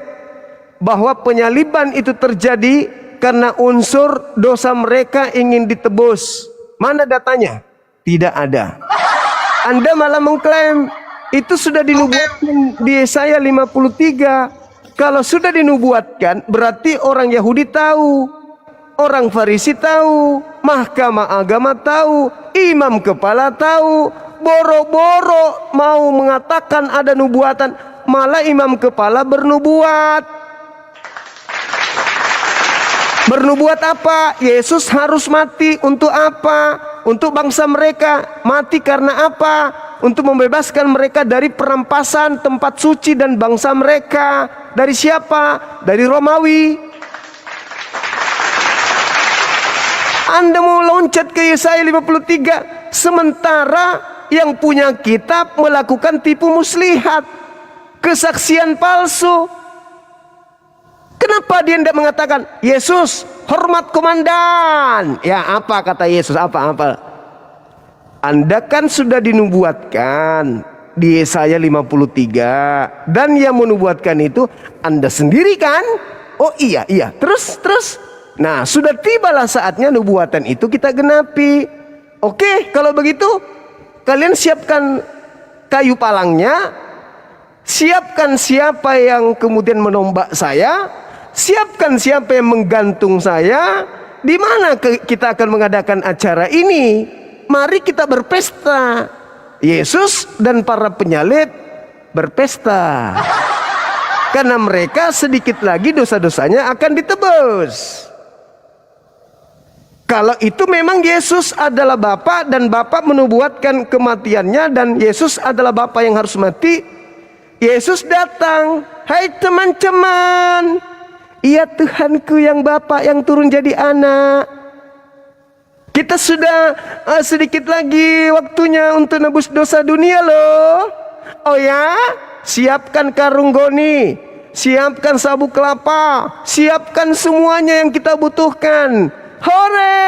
bahwa penyaliban itu terjadi karena unsur dosa mereka ingin ditebus. Mana datanya? Tidak ada. Anda malah mengklaim itu sudah dinubuatkan di Yesaya 53. Kalau sudah dinubuatkan, berarti orang Yahudi tahu, orang Farisi tahu, mahkamah agama tahu, imam kepala tahu. Boro-boro mau mengatakan ada nubuatan, malah imam kepala bernubuat. Bernubuat apa? Yesus harus mati untuk apa? Untuk bangsa mereka. Mati karena apa? Untuk membebaskan mereka dari perampasan tempat suci dan bangsa mereka. Dari siapa? Dari Romawi. Anda mau loncat ke Yesaya 53, sementara yang punya kitab melakukan tipu muslihat, kesaksian palsu. Kenapa dia tidak mengatakan, Yesus hormat komandan? Ya, apa kata Yesus? Apa? Anda kan sudah dinubuatkan di Yesaya 53, dan yang menubuatkan itu Anda sendiri kan? Oh iya. Terus. Nah, sudah tibalah saatnya nubuatan itu kita genapi. Oke, kalau begitu kalian siapkan kayu palangnya, siapkan siapa yang kemudian menombak saya, siapkan siapa yang menggantung saya. Di mana kita akan mengadakan acara ini? Mari kita berpesta. Yesus dan para penyalib berpesta. Karena mereka sedikit lagi dosa-dosanya akan ditebus. Kalau itu memang Yesus adalah Bapa dan Bapa menubuatkan kematiannya dan Yesus adalah Bapa yang harus mati, Yesus datang, hai teman-teman, iya Tuhanku yang Bapa yang turun jadi anak. Kita sudah sedikit lagi waktunya untuk nebus dosa dunia loh. Oh ya, siapkan karung goni, siapkan sabuk kelapa, siapkan semuanya yang kita butuhkan. Hore!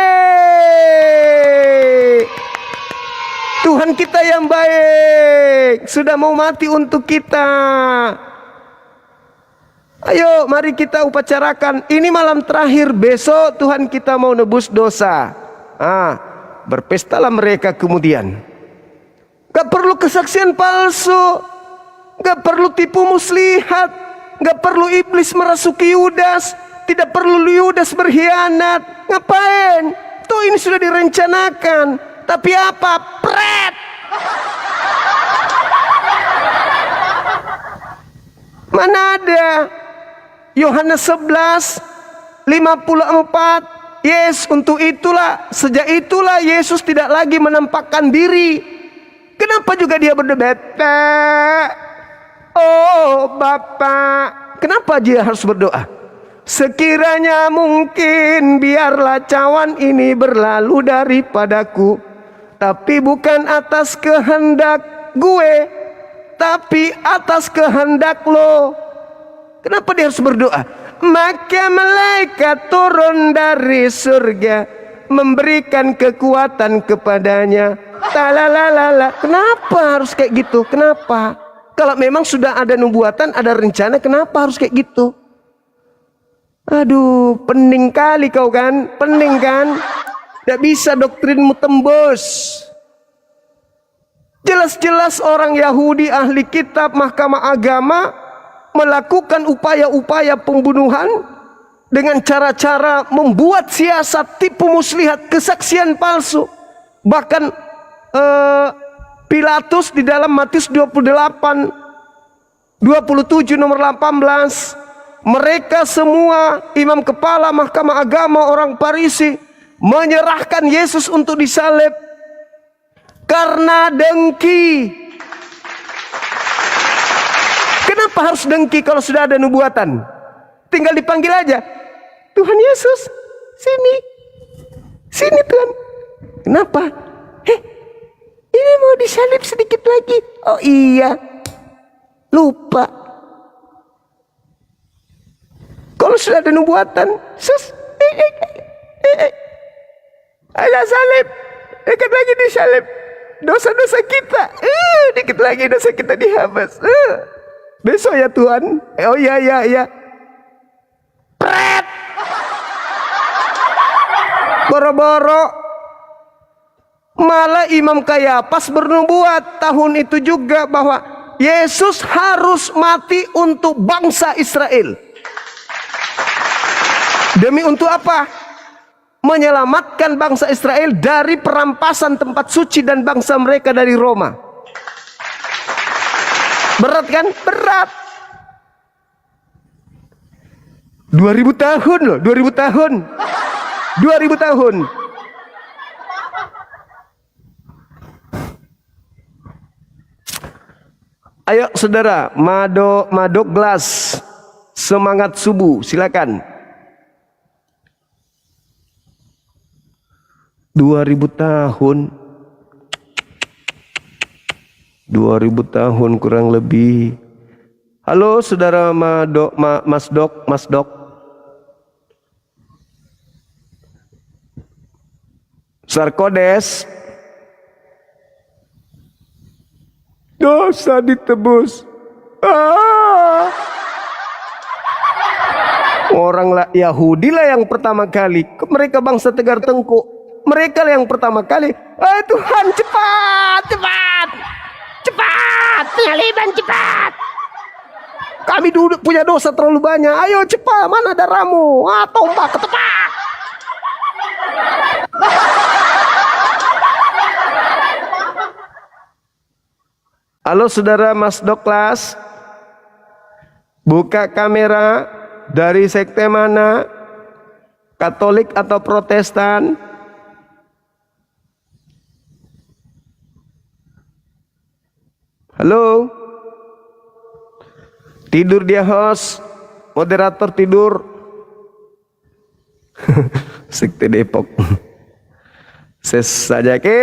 Tuhan kita yang baik sudah mau mati untuk kita. Ayo mari kita upacarakan. Ini malam terakhir, besok Tuhan kita mau nebus dosa. Berpestalah mereka kemudian. Gak perlu kesaksian palsu, gak perlu tipu muslihat, gak perlu iblis merasuki Yudas. Tidak perlu Yudas berkhianat. Ngapain? Tuh ini sudah direncanakan. Tapi apa? Pret! Mana ada? Yohanes 11:54. Yes, untuk itulah, sejak itulah Yesus tidak lagi menampakkan diri. Kenapa juga dia berdoa? Oh Bapa. Kenapa dia harus berdoa? Sekiranya mungkin biarlah cawan ini berlalu daripadaku, tapi bukan atas kehendak gue, tapi atas kehendak lo. Kenapa dia harus berdoa? Maka malaikat turun dari surga memberikan kekuatan kepadanya. Talalalala. Kenapa harus kayak gitu? Kenapa? Kalau memang sudah ada nubuatan, ada rencana, kenapa harus kayak gitu? Aduh, pening kali kau kan? Pening kan? Tidak bisa doktrinmu tembus. Jelas-jelas orang Yahudi, ahli kitab, mahkamah agama melakukan upaya-upaya pembunuhan dengan cara-cara membuat siasat, tipu muslihat, kesaksian palsu. Bahkan Pilatus di dalam Matius 27 nomor 18, mereka semua imam kepala mahkamah agama, orang Farisi, menyerahkan Yesus untuk disalib karena dengki. Kenapa harus dengki kalau sudah ada nubuatan? Tinggal dipanggil aja, Tuhan Yesus, sini, sini Tuhan. Kenapa? Ini mau disalib sedikit lagi. Oh iya, lupa. Kalau sudah ada nubuatan, ada salib, dekat lagi disalib. Dosa-dosa kita, dikit lagi dosa kita dihapus. Besok ya Tuhan. Oh iya. Pret. Boro-boro. Malah Imam Kayafas bernubuat tahun itu juga bahwa Yesus harus mati untuk bangsa Israel. Demi untuk apa? Menyelamatkan bangsa Israel dari perampasan tempat suci dan bangsa mereka dari Roma. Berat kan? Berat. 2000 tahun loh, 2000 tahun. 2000 tahun. Ayo saudara, Madok Glass, semangat subuh, silakan. 2000 tahun 2000 tahun kurang lebih. Halo saudara Mas Dok. Sarkodes. Dosa ditebus. Orang Yahudi lah yang pertama kali. Mereka bangsa Tegar Tengku. Mereka lah yang pertama kali. Tuhan cepat. Penyaliban cepat. Kami duduk punya dosa terlalu banyak. Ayo cepat, mana darahmu? Tombak ketepak. Halo saudara Mas Doklas, buka kamera. Dari sekte mana? Katolik atau Protestan? Halo? Tidur dia host, moderator tidur. Sekte Depok. Ses saja ke.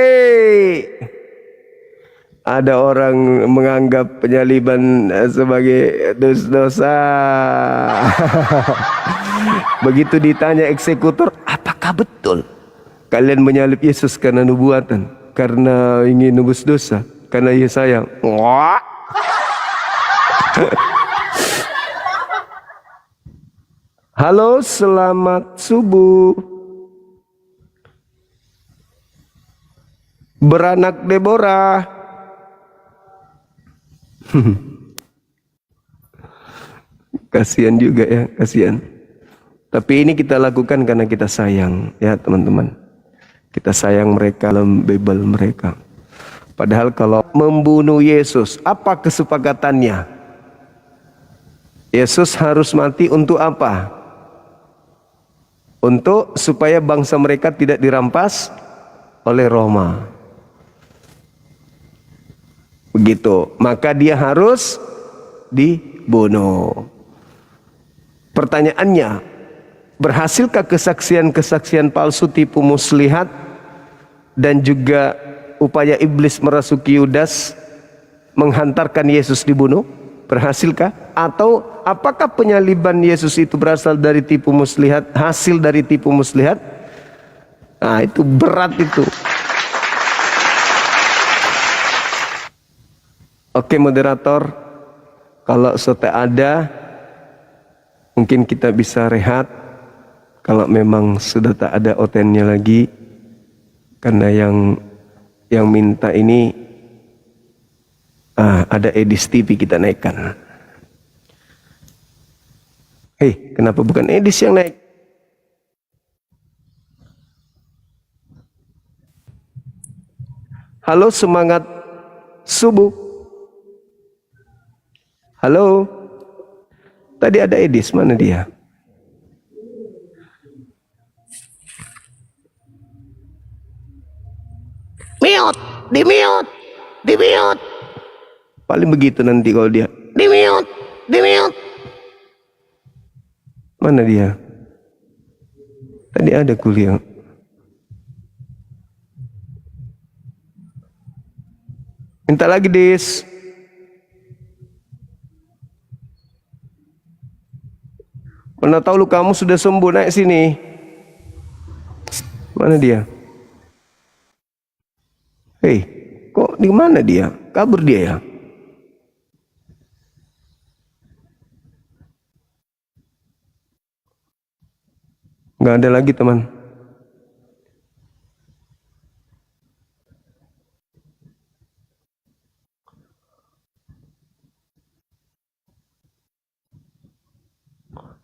Ada orang menganggap penyaliban sebagai dosa. Begitu ditanya eksekutor, apakah betul kalian menyalib Yesus karena nubuatan, karena ingin nebus dosa, karena ia sayang? Wah. Halo, selamat subuh. Beranak Deborah. Kasihan juga ya, kasihan. Tapi ini kita lakukan karena kita sayang, ya teman-teman. Kita sayang mereka, membebel mereka. Padahal kalau membunuh Yesus, apa kesepakatannya? Yesus harus mati untuk apa? Untuk supaya bangsa mereka tidak dirampas oleh Roma. Begitu, maka dia harus dibunuh. Pertanyaannya, berhasilkah kesaksian-kesaksian palsu tipu muslihat dan juga upaya iblis merasuki Yudas menghantarkan Yesus dibunuh? Berhasilkah? Atau apakah penyaliban Yesus itu berasal dari tipu muslihat, hasil dari tipu muslihat? Nah, itu berat itu. Oke moderator, kalau sudah ada, mungkin kita bisa rehat. Kalau memang sudah tak ada otennya lagi, karena yang minta ini ada Edis TV kita naikkan. Hei, kenapa bukan Edis yang naik? Halo, semangat subuh. Halo, tadi ada Edis, mana dia? Di mute. Paling begitu nanti kalau dia. Di mute. Mana dia? Tadi ada kuliah. Minta lagi, Dis. Mana tahu lu kamu sudah sembuh, naik sini. Mana dia? Hei, kok di mana dia? Kabur dia ya? Nggak ada lagi teman.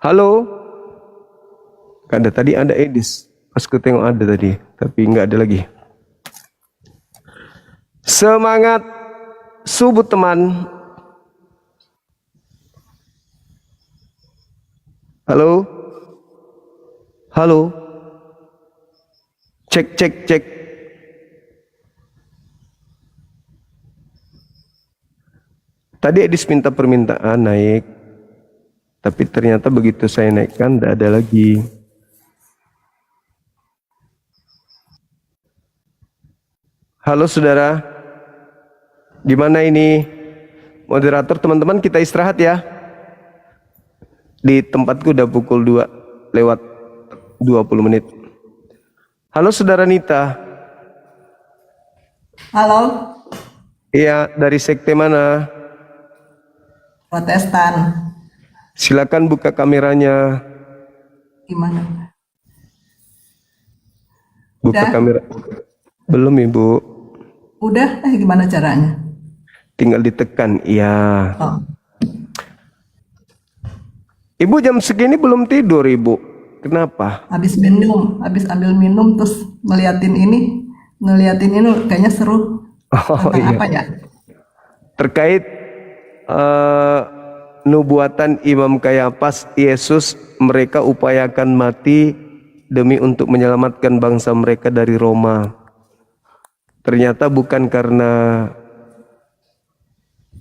Halo? Nggak ada, tadi ada Edis. Pas ku tengok ada tadi, tapi nggak ada lagi. Semangat subuh teman. Halo? Halo? Cek. Tadi Edis minta permintaan naik, tapi ternyata begitu saya naikkan tidak ada lagi. Halo saudara, gimana ini? Moderator, teman-teman kita istirahat ya. Di tempatku udah pukul 2 lewat 20 menit. Halo saudara Nita. Halo, Iya, dari sekte mana? Protestan. Silakan buka kameranya. Gimana? Buka Udah? kamera. Belum Ibu. Udah? Gimana caranya? Tinggal ditekan. Iya. Oh, Ibu jam segini belum tidur Ibu. Kenapa? habis ambil minum terus ngeliatin ini kayaknya seru. Oh Tentang iya. apa ya? Terkait nubuatan Imam Kayafas, Yesus mereka upayakan mati demi untuk menyelamatkan bangsa mereka dari Roma. Ternyata bukan karena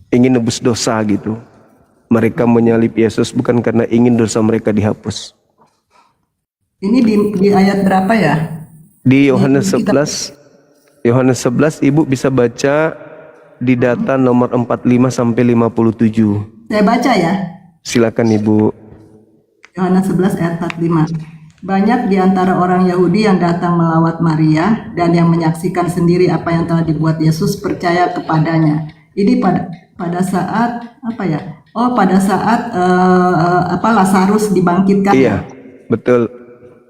ingin nebus dosa gitu. Mereka menyalib Yesus bukan karena ingin dosa mereka dihapus. Ini di ayat berapa ya? Di Yohanes Kita- 11, Yohanes 11 Ibu bisa baca di data nomor 45 sampai 57. Saya baca ya. Silakan Ibu. Yohanes 11 ayat 45. Banyak di antara orang Yahudi yang datang melawat Maria dan yang menyaksikan sendiri apa yang telah dibuat Yesus percaya kepadanya. Ini pada saat apa ya? Oh, pada saat Lazarus dibangkitkan. Iya, betul.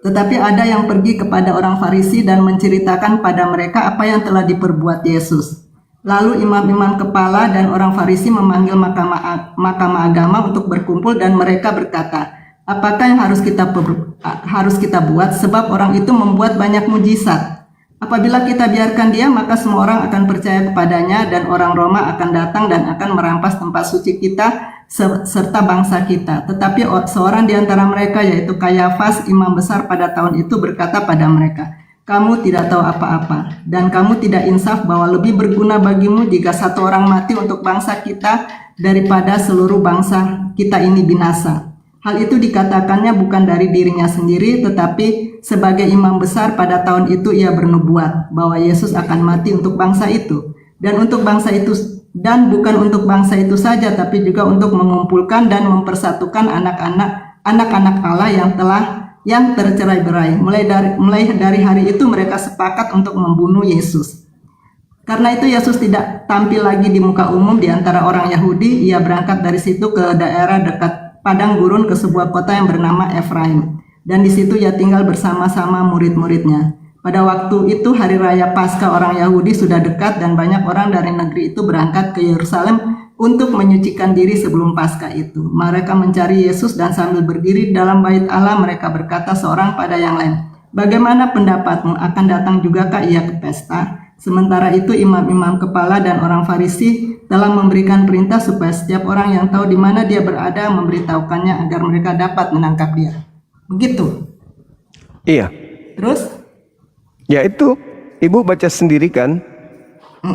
Tetapi ada yang pergi kepada orang Farisi dan menceritakan pada mereka apa yang telah diperbuat Yesus. Lalu imam-imam kepala dan orang Farisi memanggil mahkamah agama untuk berkumpul dan mereka berkata, apakah yang harus kita buat sebab orang itu membuat banyak mujizat. Apabila kita biarkan dia maka semua orang akan percaya kepadanya dan orang Roma akan datang dan akan merampas tempat suci kita serta bangsa kita. Tetapi seorang di antara mereka yaitu Kayafas imam besar pada tahun itu berkata pada mereka, kamu tidak tahu apa-apa dan kamu tidak insaf bahwa lebih berguna bagimu jika satu orang mati untuk bangsa kita daripada seluruh bangsa kita ini binasa. Hal itu dikatakannya bukan dari dirinya sendiri, tetapi sebagai imam besar pada tahun itu ia bernubuat bahwa Yesus akan mati untuk bangsa itu. Dan untuk bangsa itu, dan bukan untuk bangsa itu saja, tapi juga untuk mengumpulkan dan mempersatukan anak-anak Allah yang tercerai-berai. Mulai dari hari itu mereka sepakat untuk membunuh Yesus. Karena itu Yesus tidak tampil lagi di muka umum di antara orang Yahudi. Ia berangkat dari situ ke daerah dekat padang gurun ke sebuah kota yang bernama Efraim. Dan di situ ia tinggal bersama-sama murid-muridnya. Pada waktu itu hari raya Paskah orang Yahudi sudah dekat dan banyak orang dari negeri itu berangkat ke Yerusalem untuk menyucikan diri sebelum Paskah itu. Mereka mencari Yesus dan sambil berdiri dalam bait Allah mereka berkata seorang pada yang lain, bagaimana pendapatmu, akan datang jugakah ia ke pesta? Sementara itu imam-imam kepala dan orang Farisi telah memberikan perintah supaya setiap orang yang tahu di mana dia berada memberitahukannya agar mereka dapat menangkap dia. Begitu. Iya. Terus? Ya itu, Ibu baca sendiri kan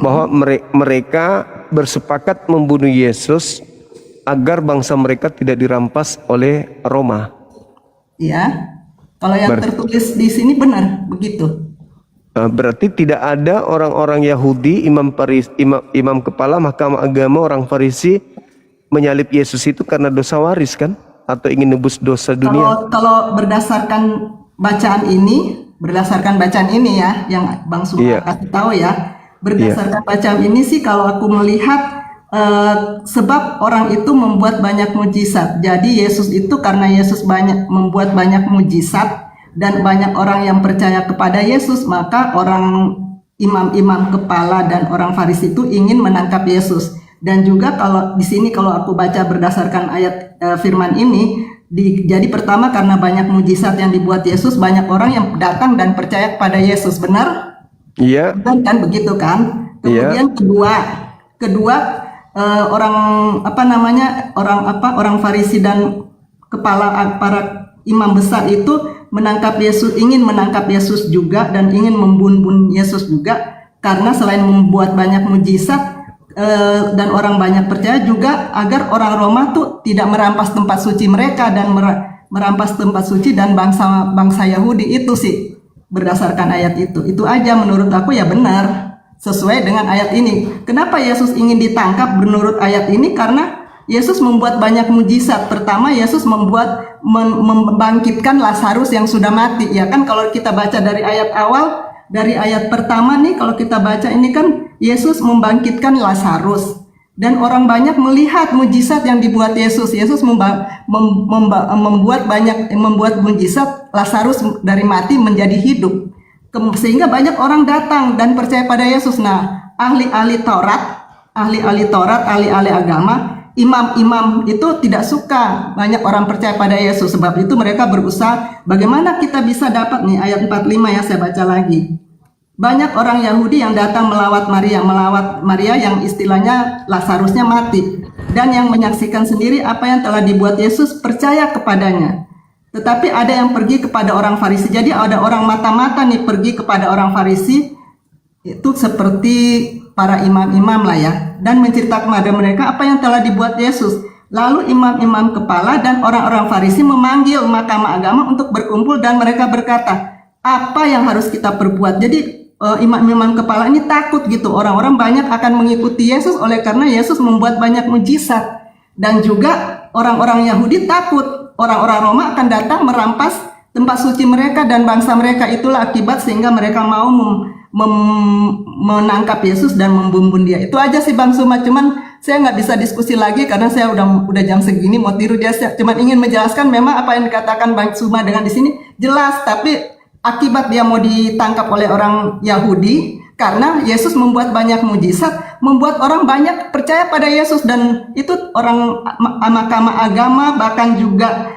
bahwa mereka bersepakat membunuh Yesus agar bangsa mereka tidak dirampas oleh Roma. Iya. Kalau yang tertulis di sini benar begitu. Berarti tidak ada orang-orang Yahudi, imam kepala mahkamah agama orang Farisi menyalib Yesus itu karena dosa waris kan? Atau ingin nebus dosa dunia? Kalau berdasarkan bacaan ini ya, yang Bang Suma kasih tahu ya, berdasarkan bacaan ini sih kalau aku melihat sebab orang itu membuat banyak mujizat. Jadi Yesus itu karena Yesus membuat banyak mujizat dan banyak orang yang percaya kepada Yesus, maka orang imam-imam kepala dan orang Farisi itu ingin menangkap Yesus. Dan juga kalau di sini kalau aku baca berdasarkan ayat firman ini, jadi pertama karena banyak mujizat yang dibuat Yesus, banyak orang yang datang dan percaya kepada Yesus, benar? Iya. Kan begitu kan? Kemudian kedua orang Farisi dan kepala para imam besar itu ingin menangkap Yesus juga dan ingin membunuh Yesus juga karena selain membuat banyak mujizat dan orang banyak percaya juga agar orang Roma tuh tidak merampas tempat suci mereka dan merampas tempat suci dan bangsa Yahudi. Itu sih berdasarkan ayat itu. Itu aja menurut aku ya benar sesuai dengan ayat ini. Kenapa Yesus ingin ditangkap menurut ayat ini? Karena Yesus membuat banyak mujizat. Pertama, Yesus membangkitkan Lazarus yang sudah mati. Ya kan, kalau kita baca dari ayat awal, dari ayat pertama nih, kalau kita baca ini kan Yesus membangkitkan Lazarus. Dan orang banyak melihat mujizat yang dibuat Yesus. Yesus membuat mujizat Lazarus dari mati menjadi hidup. Sehingga banyak orang datang dan percaya pada Yesus. Nah, ahli-ahli Taurat, ahli-ahli agama, imam-imam itu tidak suka banyak orang percaya pada Yesus. Sebab itu mereka berusaha bagaimana kita bisa dapat nih ayat 45 ya, saya baca lagi. Banyak orang Yahudi yang datang melawat Maria yang istilahnya Lazarusnya mati, dan yang menyaksikan sendiri apa yang telah dibuat Yesus percaya kepadanya. Tetapi ada yang pergi kepada orang Farisi. Jadi ada orang mata-mata nih pergi kepada orang Farisi, itu seperti para imam-imam lah ya, dan menceritakan kepada mereka apa yang telah dibuat Yesus. Lalu imam-imam kepala dan orang-orang Farisi memanggil mahkamah agama untuk berkumpul, dan mereka berkata, apa yang harus kita perbuat? Jadi imam-imam kepala ini takut gitu, orang-orang banyak akan mengikuti Yesus oleh karena Yesus membuat banyak mujizat. Dan juga orang-orang Yahudi takut orang-orang Roma akan datang merampas tempat suci mereka dan bangsa mereka. Itulah akibat sehingga mereka mau menangkap Yesus dan membunuh dia. Itu aja sih Bang Suma, cuman saya nggak bisa diskusi lagi karena saya udah jam segini mau tidur dia. Saya cuman ingin menjelaskan memang apa yang dikatakan Bang Suma dengan di sini jelas, tapi akibat dia mau ditangkap oleh orang Yahudi karena Yesus membuat banyak mujizat, membuat orang banyak percaya pada Yesus, dan itu orang mahkamah agama bahkan juga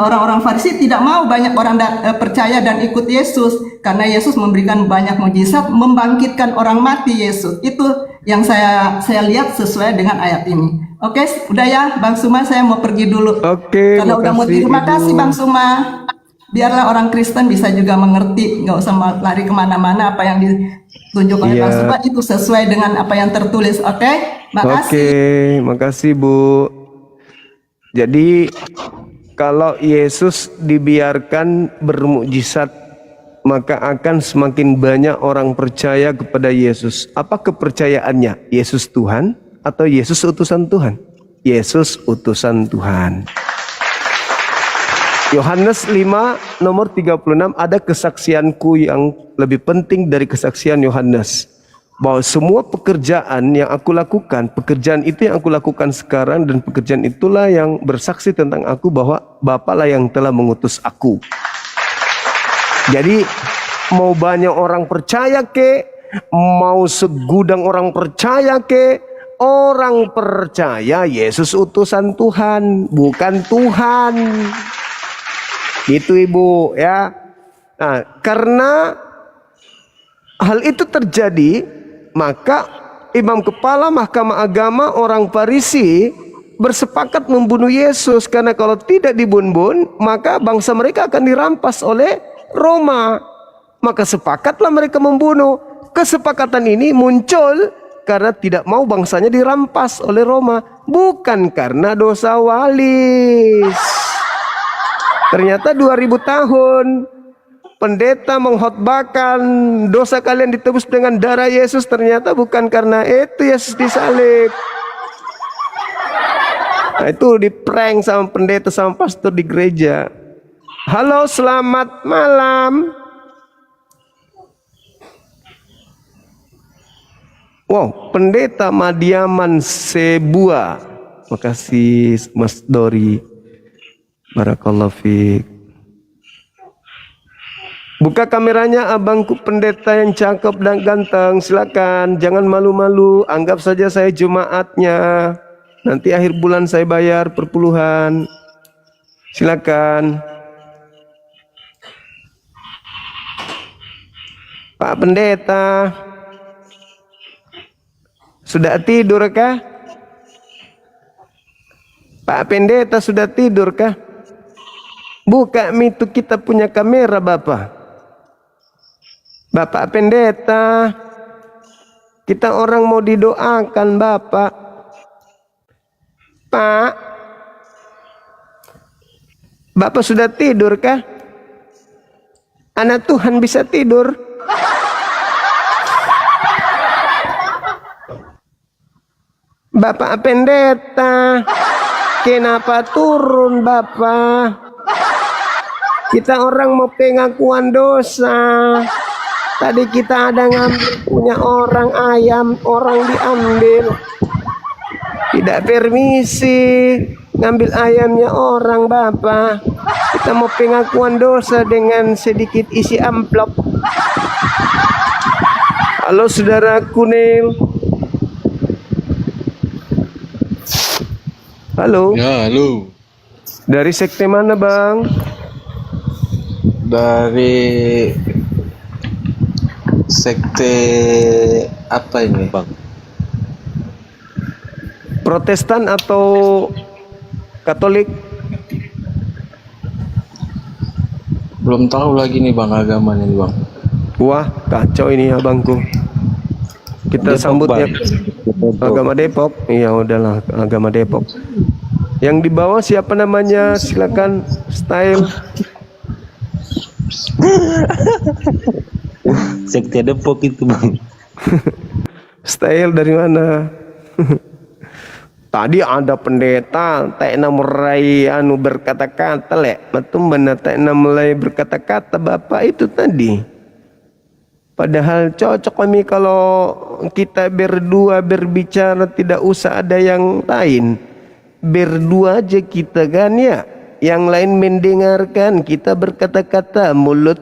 orang-orang Farisi tidak mau banyak orang percaya dan ikut Yesus karena Yesus memberikan banyak mujizat, membangkitkan orang mati Yesus. Itu yang saya lihat sesuai dengan ayat ini. Oke, udah ya Bang Suma, saya mau pergi dulu. Oke, karena udah mau tidur. Terima kasih Bang Suma. Biarlah orang Kristen bisa juga mengerti, nggak usah lari kemana-mana, apa yang ditunjukkan oleh Bang Suma itu sesuai dengan apa yang tertulis. Oke, makasih. Oke, makasih Bu. Jadi kalau Yesus dibiarkan bermukjizat, maka akan semakin banyak orang percaya kepada Yesus. Apa kepercayaannya? Yesus Tuhan atau Yesus utusan Tuhan? Yesus utusan Tuhan. Yohanes 5 nomor 36, ada kesaksianku yang lebih penting dari kesaksian Yohanes, bahwa semua pekerjaan yang aku lakukan, pekerjaan itu yang aku lakukan sekarang, dan pekerjaan itulah yang bersaksi tentang aku bahwa Bapa lah yang telah mengutus aku. Jadi mau banyak orang percaya ke, mau segudang orang percaya ke, orang percaya Yesus utusan Tuhan, bukan Tuhan. Itu Ibu ya. Nah, karena hal itu terjadi, maka imam kepala mahkamah agama orang Farisi bersepakat membunuh Yesus, karena kalau tidak dibunuh maka bangsa mereka akan dirampas oleh Roma. Maka sepakatlah mereka membunuh. Kesepakatan ini muncul karena tidak mau bangsanya dirampas oleh Roma, bukan karena dosa walis. Ternyata 2000 tahun pendeta mengkhotbahkan dosa kalian ditebus dengan darah Yesus, ternyata bukan karena itu Yesus disalib. Nah, itu diprank sama pendeta sama pastor di gereja. Halo, selamat malam. Wow, pendeta Madiaman Sebua. Makasih Mas Dori. Barakallahu fiik. Buka kameranya abangku pendeta yang cakep dan ganteng. Silakan, jangan malu-malu. Anggap saja saya jemaatnya. Nanti akhir bulan saya bayar perpuluhan. Silakan. Pak pendeta, sudah tidur kah? Pak pendeta sudah tidur kah? Buka itu kita punya kamera Bapak. Bapak pendeta, Kita orang mau didoakan Bapak. Pak, Bapak sudah tidur kah? Anak Tuhan bisa tidur? Bapak pendeta, kenapa turun Bapak? Kita orang mau pengakuan dosa. Tadi kita ada ngambil punya orang ayam, orang diambil. Tidak permisi ngambil ayamnya orang Bapak. Kita mau pengakuan dosa dengan sedikit isi amplop. Halo saudara Kunil. Halo. Ya, halo. Dari sekte mana Bang? Dari sekte apa ini, Bang? Protestan atau Katolik? Belum tahu lagi nih Bang agamanya nih, Bang. Wah, kacau ini abangku. Kita Depok, sambutnya Bang. agama Depok. Iya, udahlah agama Depok. Yang di bawah siapa namanya? Silakan style. Sekte Depok itu Bang. Style dari mana? Tadi ada pendeta tak mulai berkata-kata lek. Matum benar tak mulai berkata-kata Bapak itu tadi. Padahal cocok kami kalau kita berdua berbicara, tidak usah ada yang lain. Berdua aja kita kan ya. Yang lain mendengarkan, kita berkata-kata, mulut